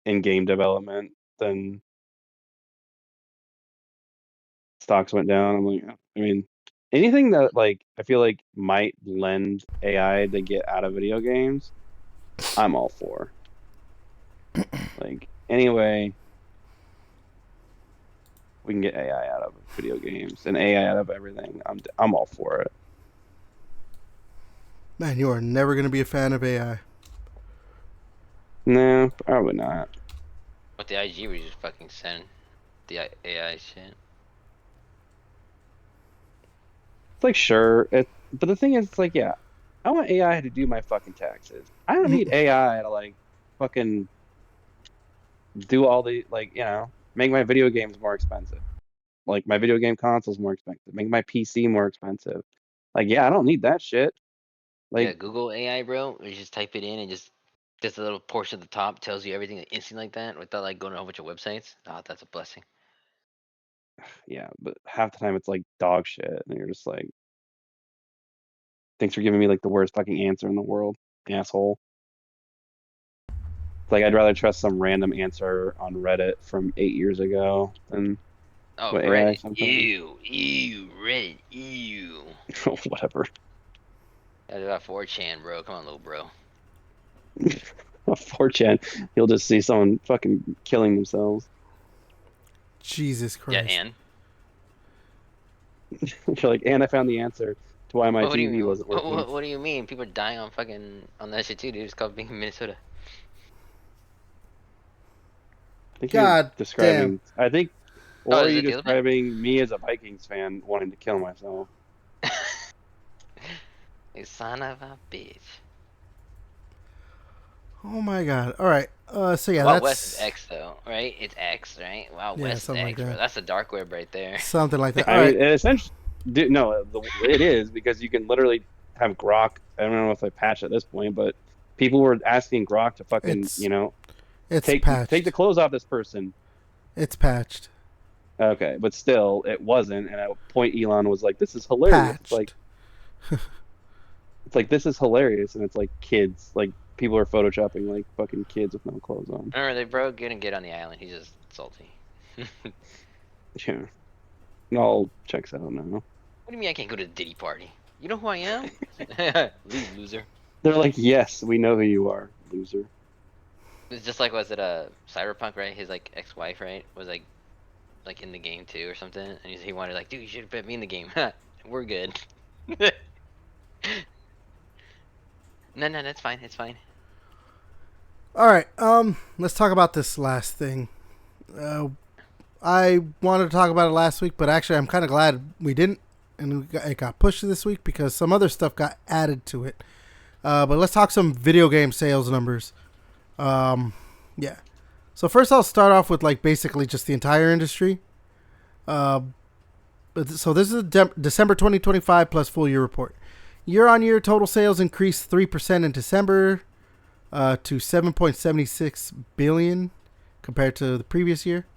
in game development, then stocks went down. I'm like, I mean, anything that like I feel like might lend AI to get out of video games, I'm all for. Like, anyway, we can get AI out of video games and AI out of everything. I'm all for it. man, you are never gonna be a fan of AI. No, probably not. With the IG, we just fucking send the AI shit. It's like sure, but the thing is, it's like yeah, I want AI to do my fucking taxes. I don't need AI to like fucking do all the like make my video games more expensive. Like my video game consoles more expensive, make my PC more expensive. Like, yeah, I don't need that shit. Yeah, Like, Google AI, bro. You just type it in and just a little portion at the top tells you everything instantly like that without like going to a whole bunch of websites. Oh, that's a blessing. yeah, but half the time it's like dog shit, and you're just like, thanks for giving me like the worst fucking answer in the world, asshole. Like, I'd rather trust some random answer on Reddit from 8 years ago than Oh, what AI Reddit. sometimes. Ew, Reddit. Ew. Whatever. That's about 4chan, bro. Come on, little bro. 4chan, you'll just see someone fucking killing themselves. Jesus Yeah, Christ. and You're like, and I found the answer to why my what do you TV mean? wasn't working. What do you mean? People are dying on fucking on that shit too, dude. It's called being in Minnesota. I think you're God damn. describing, I think, Oh, or are is you it the other way? describing me as a Vikings fan wanting to kill myself? You son of a bitch. Oh my god. All right. So yeah, Wild that's West is X though, right? It's X, right? Wild yeah, West is something like X, bro. that. That's the dark web right there. Something like that. All I right. mean, it essentially, no, it is because you can literally have Grok. I don't know if they patch at this point, but people were asking Grok to fucking, It's it's take the patched. clothes off this person. It's patched. Okay, but still, it wasn't. And at a point, Elon was like, "This is hilarious." Patched. It's like this is hilarious, and it's like kids, like people are photoshopping like fucking kids with no clothes on. Remember, they bro couldn't get on the island. He's just salty. What Yeah, it all checks out now. do you mean I can't go to the Diddy party? You know who I am? Leave, loser. They're like, "Yes, we know who you are, loser." It's just like, was it a Cyberpunk, right? His like ex-wife, right? Was like in the game too or something, and he wanted like, dude, you should have put me in the game. We're good. No, that's fine. It's fine. All right. Let's talk about this last thing. I wanted to talk about it last week, but actually, I'm kind of glad we didn't, and it got pushed to this week because some other stuff got added to it. But let's talk some video game sales numbers. Yeah. So first, I'll start off with like basically just the entire industry. So this is a December 2025 plus full year report. Year-on-year total sales increased 3% in December to 7.76 billion compared to the previous year.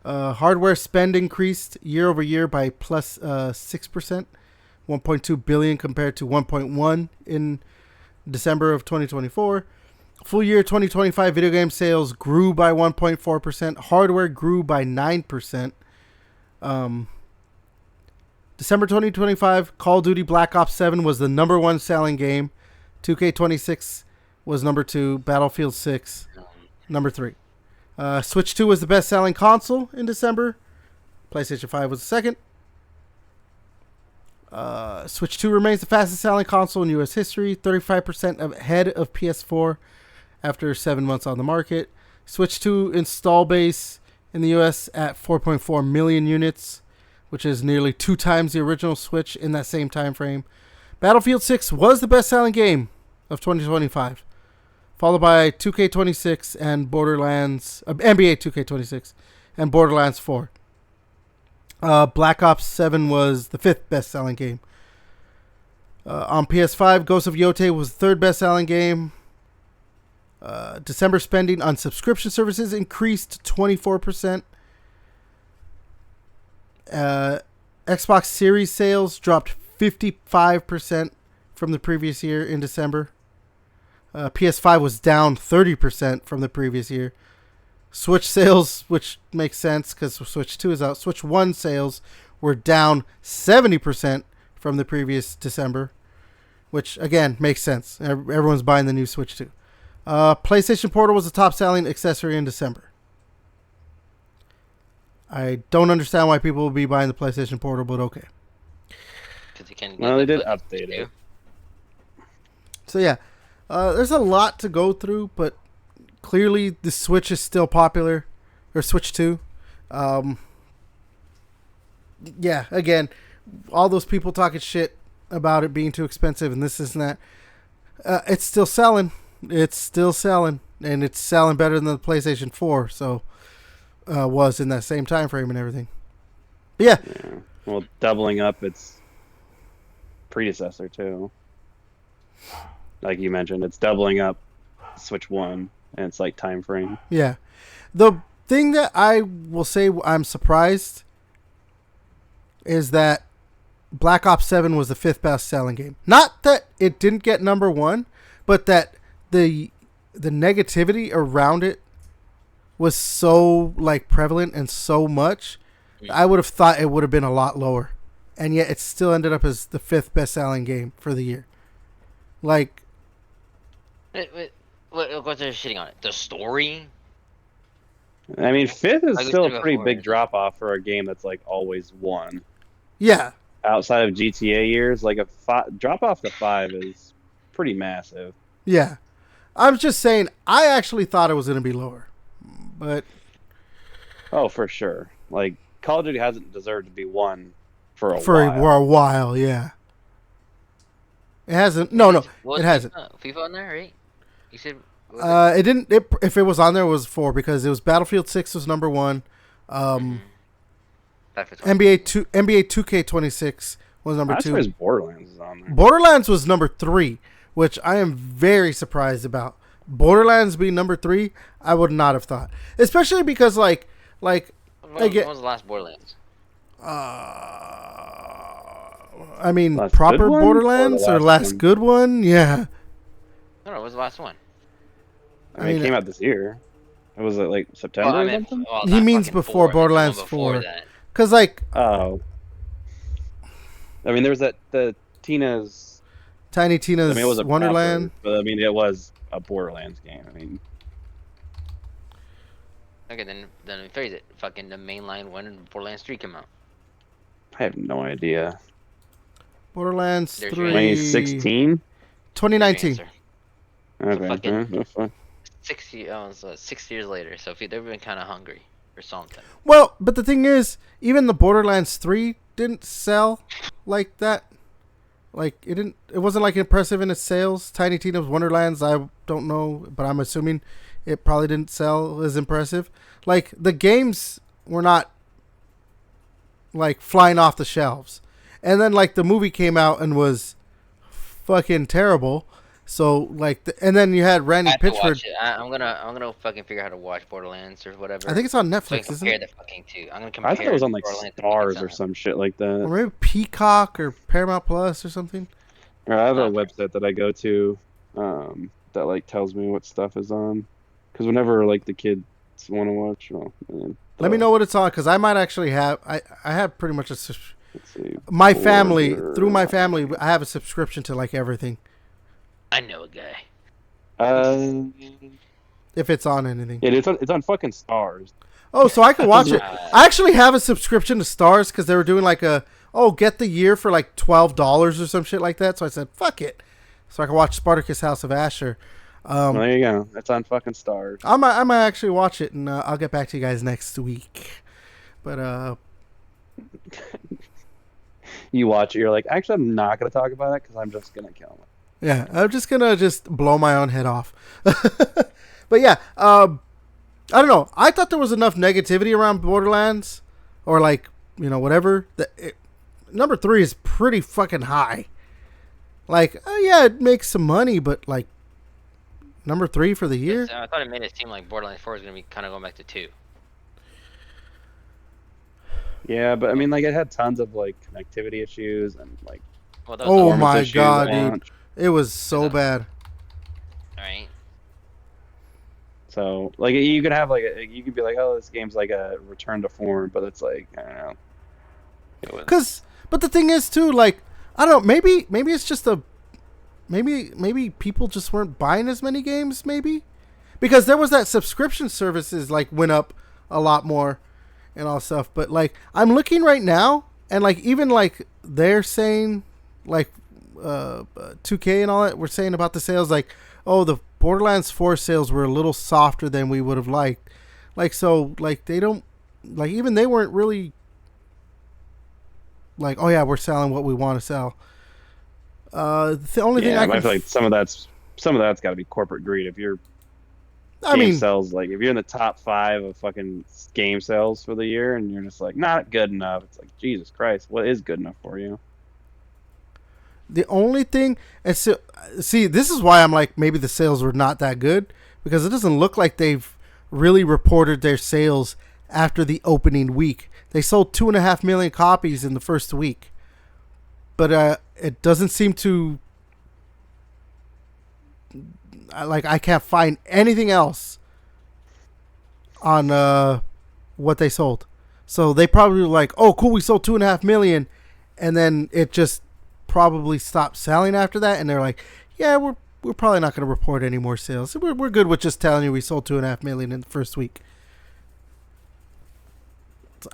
Hardware spend increased year over year by plus 6%, 1.2 billion compared to 1.1 in December of 2024. Full year 2025 video game sales grew by 1.4%. Hardware grew by 9%. December 2025, Call of Duty Black Ops 7 was the number one selling game. 2K26 was number 2. Battlefield 6, number 3. Switch 2 was the best selling console in December. PlayStation 5 was the second. Switch 2 remains the fastest selling console in U.S. history, 35% ahead of PS4 after 7 months on the market. Switch 2 install base in the U.S. at 4.4 million units, which is nearly 2 times the original Switch in that same time frame. Battlefield 6 was the best-selling game of 2025, followed by 2K26 and Borderlands, NBA 2K26 and Borderlands 4. Black Ops 7 was the 5th best-selling game. On PS5, Ghost of Yotei was the 3rd best-selling game. December spending on subscription services increased 24%. Xbox Series sales dropped 55% from the previous year in December. PS5 was down 30% from the previous year. Switch sales, which makes sense because Switch 2 is out. Switch 1 sales were down 70% from the previous December, which again makes sense. Everyone's buying the new Switch 2. PlayStation Portal was the top selling accessory in December. I don't understand why people will be buying the PlayStation Portal, but okay. Well, they did update it. So yeah, there's a lot to go through, but clearly the Switch is still popular, or Switch 2. Yeah, again, all those people talking shit about it being too expensive and this and that. It's still selling. It's still selling, and it's selling better than the PlayStation 4. So. Was in that same time frame and everything. But yeah. Well, doubling up its predecessor too. Like you mentioned, it's doubling up Switch 1 and it's like time frame. Yeah. The thing that I will say I'm surprised is that Black Ops 7 was the 5th best selling game. Not that it didn't get number 1, but that the negativity around it was so like prevalent and so much. I would have thought it would have been a lot lower, and yet it still ended up as the 5th best-selling game for the year. Like, what's there shitting on it? The story. I mean, 5th is Like still a pretty big drop off for a game that's like always won. Yeah. Outside of GTA years, like a drop off to 5 is pretty massive. Yeah, I'm just saying. I actually thought it was going to be lower. But oh, for sure. Like Call of Duty hasn't deserved to be one for a while. Yeah, it hasn't. No, it hasn't. FIFA on there, right? You said Was it? It didn't. If it was on there, it was 4 because it was Battlefield 6 was number 1. Battlefield NBA 2K26 was number I'm 2. surprised Borderlands is on there. Borderlands was number 3, which I am very surprised about. Borderlands being number 3, I would not have thought, especially because like When again, was the last Borderlands? I mean, Last proper good one? Borderlands Or or the last last one? good one? Yeah. No, it was the last one. I mean, it came out this year. It was like September Well, I or mean, something? well, He not means fucking before 4, I meant the one Borderlands before 4. that. Because, like, Oh. I mean, there was the Tina's. Tiny I Tina's mean, it was a Wonderland. proper, but I mean, it was a Borderlands game. I mean, Okay, then rephrase it. Fucking the mainline when did Borderlands 3 come out? I have no idea. Borderlands There's 3. your 2016? 2019. Answer. Okay. fucking- yeah, that's fine. 6 years later, so if they've been kind of hungry for something. Well, but the thing is, even the Borderlands 3 didn't sell like that. Like, it wasn't like impressive in its sales. Tiny Tina's Wonderlands, I don't know, but I'm assuming it probably didn't sell as impressive. Like, the games were not, like, flying off the shelves. And then, like, the movie came out and was fucking terrible. So, like, and then you had I Randy have to Pitchford. watch it. I'm gonna fucking figure out how to watch Borderlands or whatever. I think it's on so I Netflix, can isn't compare it? the fucking two. I'm gonna compare. I thought it was on like Borderlands to Stars fucking or some shit like that. Or maybe Peacock or Paramount Plus or something. Or I have a Okay. website that I go to that like tells me what stuff is on. Because whenever like the kids want to watch, Let me know what it's on, because I might actually have. I have pretty much Let's see. my family Border- through my family. I have a subscription to like everything I know a guy. if it's on anything. Yeah, it's on fucking Stars. Oh, so I can watch it. Uh, I actually have a subscription to Stars because they were doing like get the year for like $12 or some shit like that. So I said fuck it, so I can watch Spartacus House of Asher. Well, there you go. It's on fucking Stars. I might actually watch it, and I'll get back to you guys next week. But You watch it, you're like, actually, I'm not gonna talk about it because I'm just gonna kill him. yeah, I'm just gonna blow my own head off. But yeah, I don't know. I thought there was enough negativity around Borderlands, or like whatever. Number 3 is pretty fucking high. Like, yeah, it makes some money, but like number 3 for the year. I thought it made it seem like Borderlands 4 is gonna be kind of going back to 2. Yeah, but I mean, like, it had tons of like connectivity issues and like. Well, that was Oh the- my performance issues God, at dude. launch. It was so bad. Alright. So like you could have like you could be like, oh, this game's like a return to form, but it's like I don't know. It was- But the thing is too, like, I don't know, maybe it's just maybe people just weren't buying as many games, maybe, because there was that subscription services like went up a lot more and all stuff. But like, I'm looking right now, and like even like they're saying like 2K and all that, we're saying about the sales, like, oh, the Borderlands 4 sales were a little softer than we would have liked. Like, so like they don't, like, even they weren't really like, oh yeah, we're selling what we want to sell. The only thing yeah, I but can, I feel like some of that's got to be corporate greed. If your I game mean, sales, like if you're in the top 5 of fucking game sales for the year, and you're just like not good enough, it's like Jesus Christ, what is good enough for you? the only thing, and so, see, this is why I'm like, maybe the sales were not that good, because it doesn't look like they've really reported their sales after the opening week. They sold 2.5 million copies in the first week, but it doesn't seem to, like, I can't find anything else on what they sold. So they probably were like, oh cool, we sold 2.5 million, and then it just probably stopped selling after that, and they're like, yeah, we're probably not going to report any more sales. We're good with just telling you we sold 2.5 million in the first week.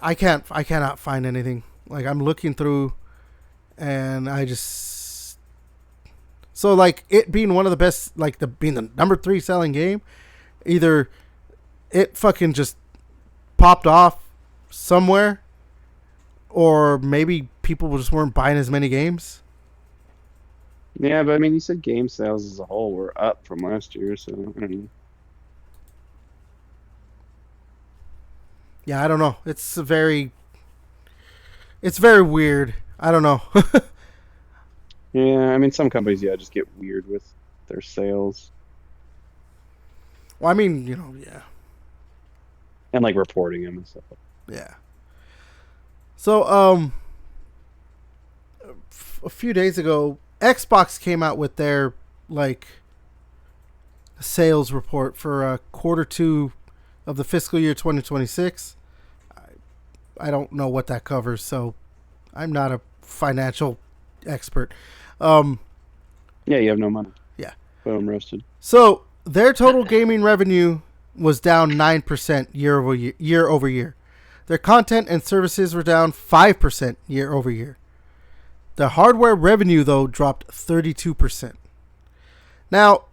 I cannot find anything. Like, I'm looking through, and I just, so like it being one of the best, like being the number 3 selling game, either it fucking just popped off somewhere, or maybe people just weren't buying as many games. Yeah, but I mean, you said game sales as a whole were up from last year, so I don't know. Yeah, I don't know. It's very weird. I don't know. Yeah, I mean, some companies, yeah, just get weird with their sales Well, I mean, yeah, and like reporting them and stuff. yeah. So, a few days ago, Xbox came out with their like sales report for quarter two of the fiscal year 2026. I don't know what that covers, so I'm not a financial expert. Um, Yeah, you have no money. yeah. Boom, roasted. So their total gaming revenue was down 9% year over year. Year over year, their content and services were down 5% year over year. The hardware revenue though dropped 32%. Now,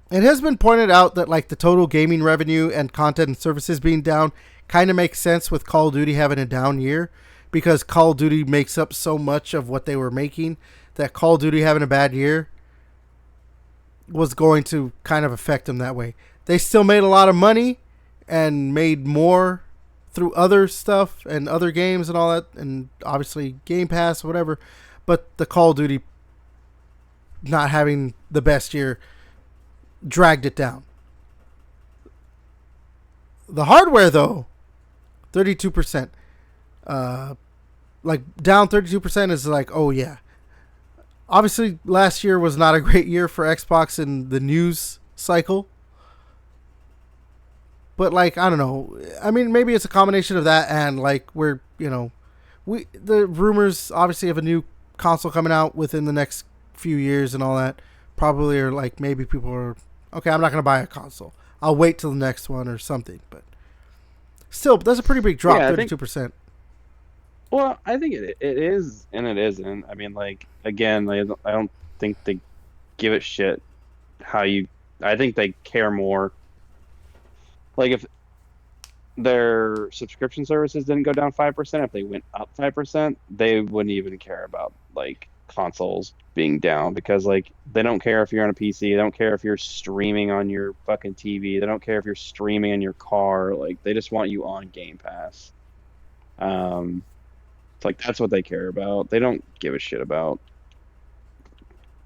it has been pointed out that like the total gaming revenue and content and services being down kind of makes sense with Call of Duty having a down year because Call of Duty makes up so much of what they were making that Call of Duty having a bad year was going to kind of affect them that way. They still made a lot of money and made more through other stuff and other games and all that, and obviously Game Pass, whatever. But the Call of Duty not having the best year dragged it down. The hardware, though, 32%. Like down 32% is like, oh yeah. Obviously, last year was not a great year for Xbox in the news cycle. But like, I don't know. I mean, maybe it's a combination of that and like the rumors obviously of a new console coming out within the next few years and all that probably are like maybe people are okay. I'm not gonna buy a console. I'll wait till the next one or something. But still, that's a pretty big drop, Yeah, I think. 32%. Well, I think it is and it isn't. I mean, like again, like, I don't think they give it shit how you. I think they care more. Like if their subscription services didn't go down 5%, if they went up 5%, they wouldn't even care about like consoles being down because like they don't care if you're on a PC, they don't care if you're streaming on your fucking TV, they don't care if you're streaming in your car, like they just want you on Game Pass. Um, it's like that's what they care about. They don't give a shit about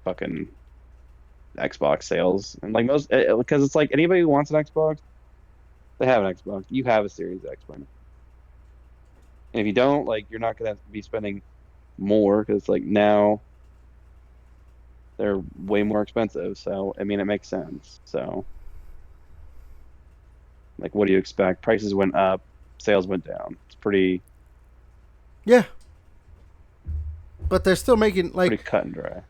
fucking Xbox sales and like most because it's like anybody who wants an Xbox, they have an Xbox. You have a Series X by now. And if you don't, like, you're not gonna be spending more because like now they're way more expensive. So I mean, it makes sense. So like, what do you expect? Prices went up, sales went down. It's Yeah, but they're still making pretty like cut and dry.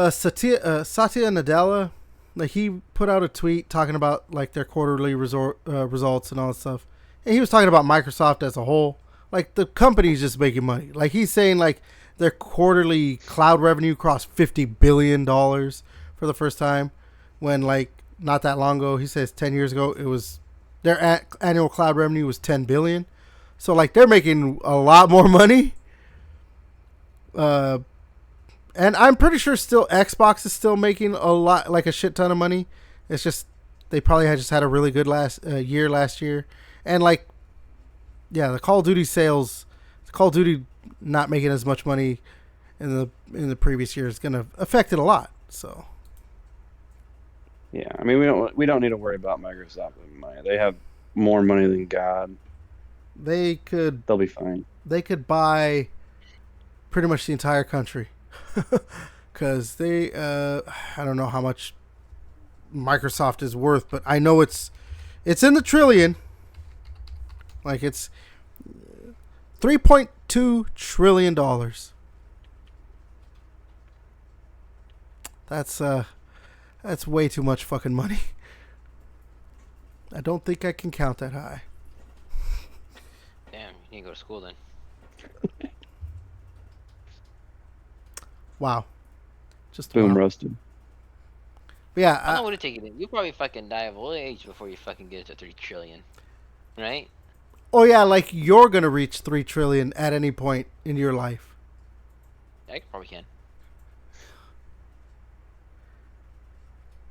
Satya Nadella. Like he put out a tweet talking about like their quarterly results and all that stuff, and he was talking about Microsoft as a whole. Like the company's just making money. Like he's saying like their quarterly cloud revenue crossed $50 billion for the first time, when like not that long ago, he says 10 years ago, it was their annual cloud revenue was 10 billion. So like they're making a lot more money. Uh, and I'm pretty sure still Xbox is still making a lot, like a shit ton of money. It's just they probably had just had a really good year last year, and like yeah, the Call of Duty sales, Call of Duty not making as much money in the previous year is going to affect it a lot. So Yeah, I mean, we don't need to worry about Microsoft losing money. They have more money than God. they could They'll be fine. they could buy pretty much the entire country because they I don't know how much Microsoft is worth, but I know it's in the trillion. Like it's $3.2 trillion. That's way too much fucking money. I don't think I can count that high. Damn, you need to go to school then. Wow. Just Boom, wow. roasted. But yeah. How long would it take you? You probably fucking die of old age before you fucking get to 3 trillion, right? Oh yeah, like you're gonna reach 3 trillion at any point in your life. I probably can.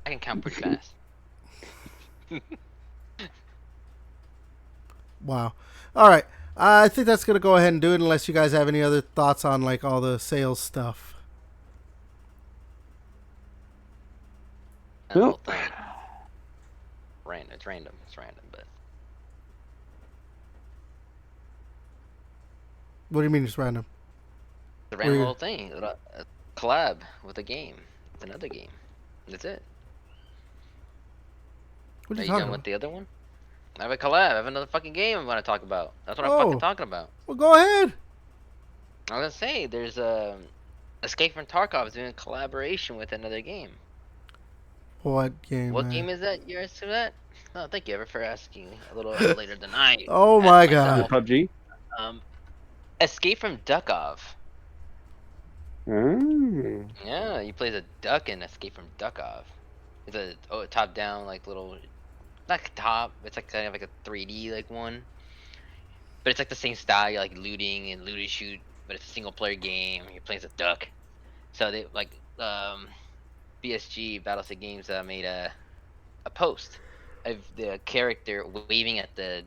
can count pretty fast. Wow. All right. I think that's gonna go ahead and do it. Unless you guys have any other thoughts on like all the sales stuff. That Well. whole thing. It's random. It's random, but What do you mean it's random? it's a random Weird. little thing. A collab with a game. With another game. That's it. What are Are you you talking done about? with the other one? I have a collab. I have another fucking game I'm gonna talk about. That's what I'm Oh, fucking talking about. well, go ahead. I was gonna say there's Escape from Tarkov is doing a collaboration with another game. What game, What man? game is that? You're asking that? Oh, thank you ever for asking a little later than I Oh asked my Is it god. myself. PUBG? Escape from Duckov. Mm. Yeah, he plays a duck in Escape from Duckov. It's a top down like little not top. It's like kind of like a 3D like one, but it's like the same style. You're like looting and loot and shoot, but it's a single player game. You're playing as a duck. So they like BSG Battlefield Games made a post of the character waving at the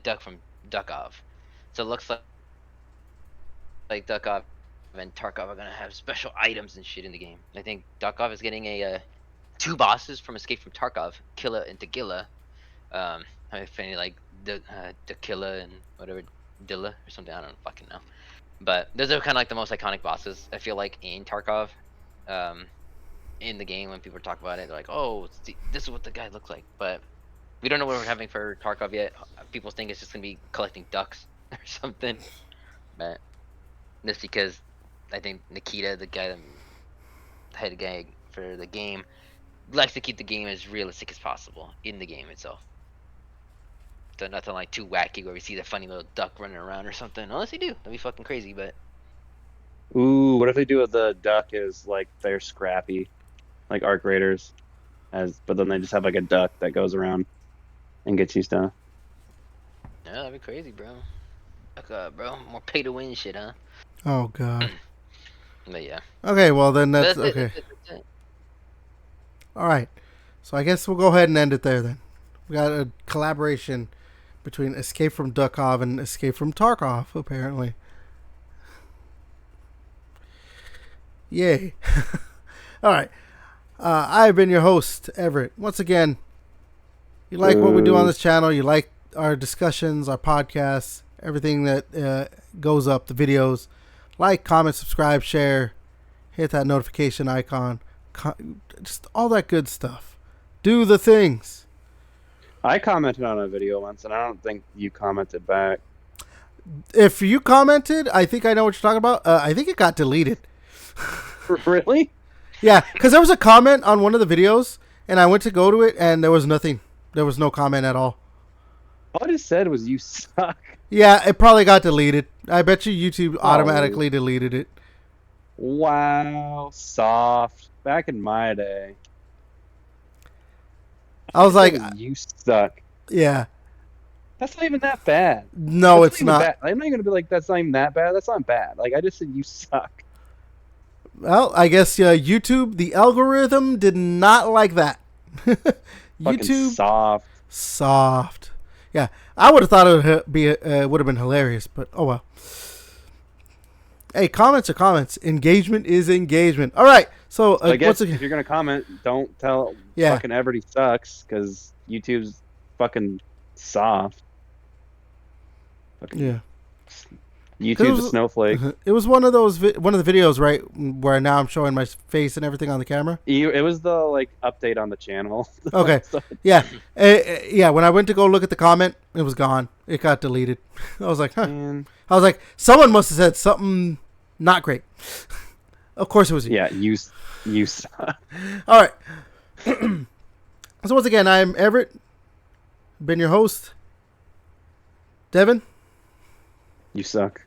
duck from Duckov. So it looks like Duckov and Tarkov are gonna have special items and shit in the game. I think Duckov is getting a two bosses from Escape from Tarkov, Killa and Tequila. I find like the Tequila and whatever Dilla or something. I don't fucking know. But those are kind of like the most iconic bosses. I feel like in Tarkov, um, in the game when people talk about it, they're like, "Oh, this is what the guy looks like." But we don't know what we're having for Tarkov yet. People think it's just gonna be collecting ducks or something. But just because I think Nikita, the guy, the head guy for the game, likes to keep the game as realistic as possible in the game itself. So nothing like too wacky where we see the funny little duck running around or something. Unless they do, that'd be fucking crazy. But Ooh, what if they do with the duck is like they're scrappy, like Arc Raiders, but then they just have like a duck that goes around and gets you stuff. yeah, that'd be crazy, bro. Bro, more pay to win shit, huh? Oh god. But yeah, Okay, well then that's that's it. okay. That's it. All right. So I guess we'll go ahead and end it there then. We got a collaboration between Escape from Duckov and Escape from Tarkov, apparently. Yay. All right. I've been your host, Everett. Once again, you like what we do on this channel, you like our discussions, our podcasts, everything that goes up, the videos. Like, comment, subscribe, share, hit that notification icon, just all that good stuff. Do the things. I commented on a video once, and I don't think you commented back. If you commented, I think I know what you're talking about. I think it got deleted. Really? Yeah, because there was a comment on one of the videos, and I went to go to it, and there was nothing. There was no comment at all. All I just said was you suck. Yeah, it probably got deleted. I bet you YouTube automatically deleted it. Wow, soft. Back in my day. I was like, You suck. yeah. That's not even that bad. No, That's it's not. Bad. I'm not going to be like, that's not even that bad. That's not bad. Like, I just said you suck. Well, I guess YouTube, the algorithm did not like that. YouTube, soft. Yeah, I would have thought it would have been hilarious, but oh well. Hey, comments are comments. Engagement is engagement. All right, so I guess once again, if you're going to comment, don't tell fucking everybody sucks, because YouTube's fucking soft. Yeah. YouTube's a snowflake. It was one of those one of the videos, right, where now I'm showing my face and everything on the camera. It was the like update on the channel. Okay. Yeah. Yeah. When I went to go look at the comment, it was gone. It got deleted. I was like, huh. Man. I was like, someone must have said something not great. Of course it was you. Yeah. You suck. All right. So once again, I'm Everett. Been your host. Devin. You suck.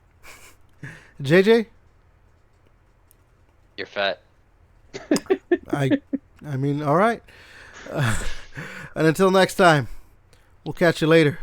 JJ. You're fat. I mean, all right. And until next time, we'll catch you later.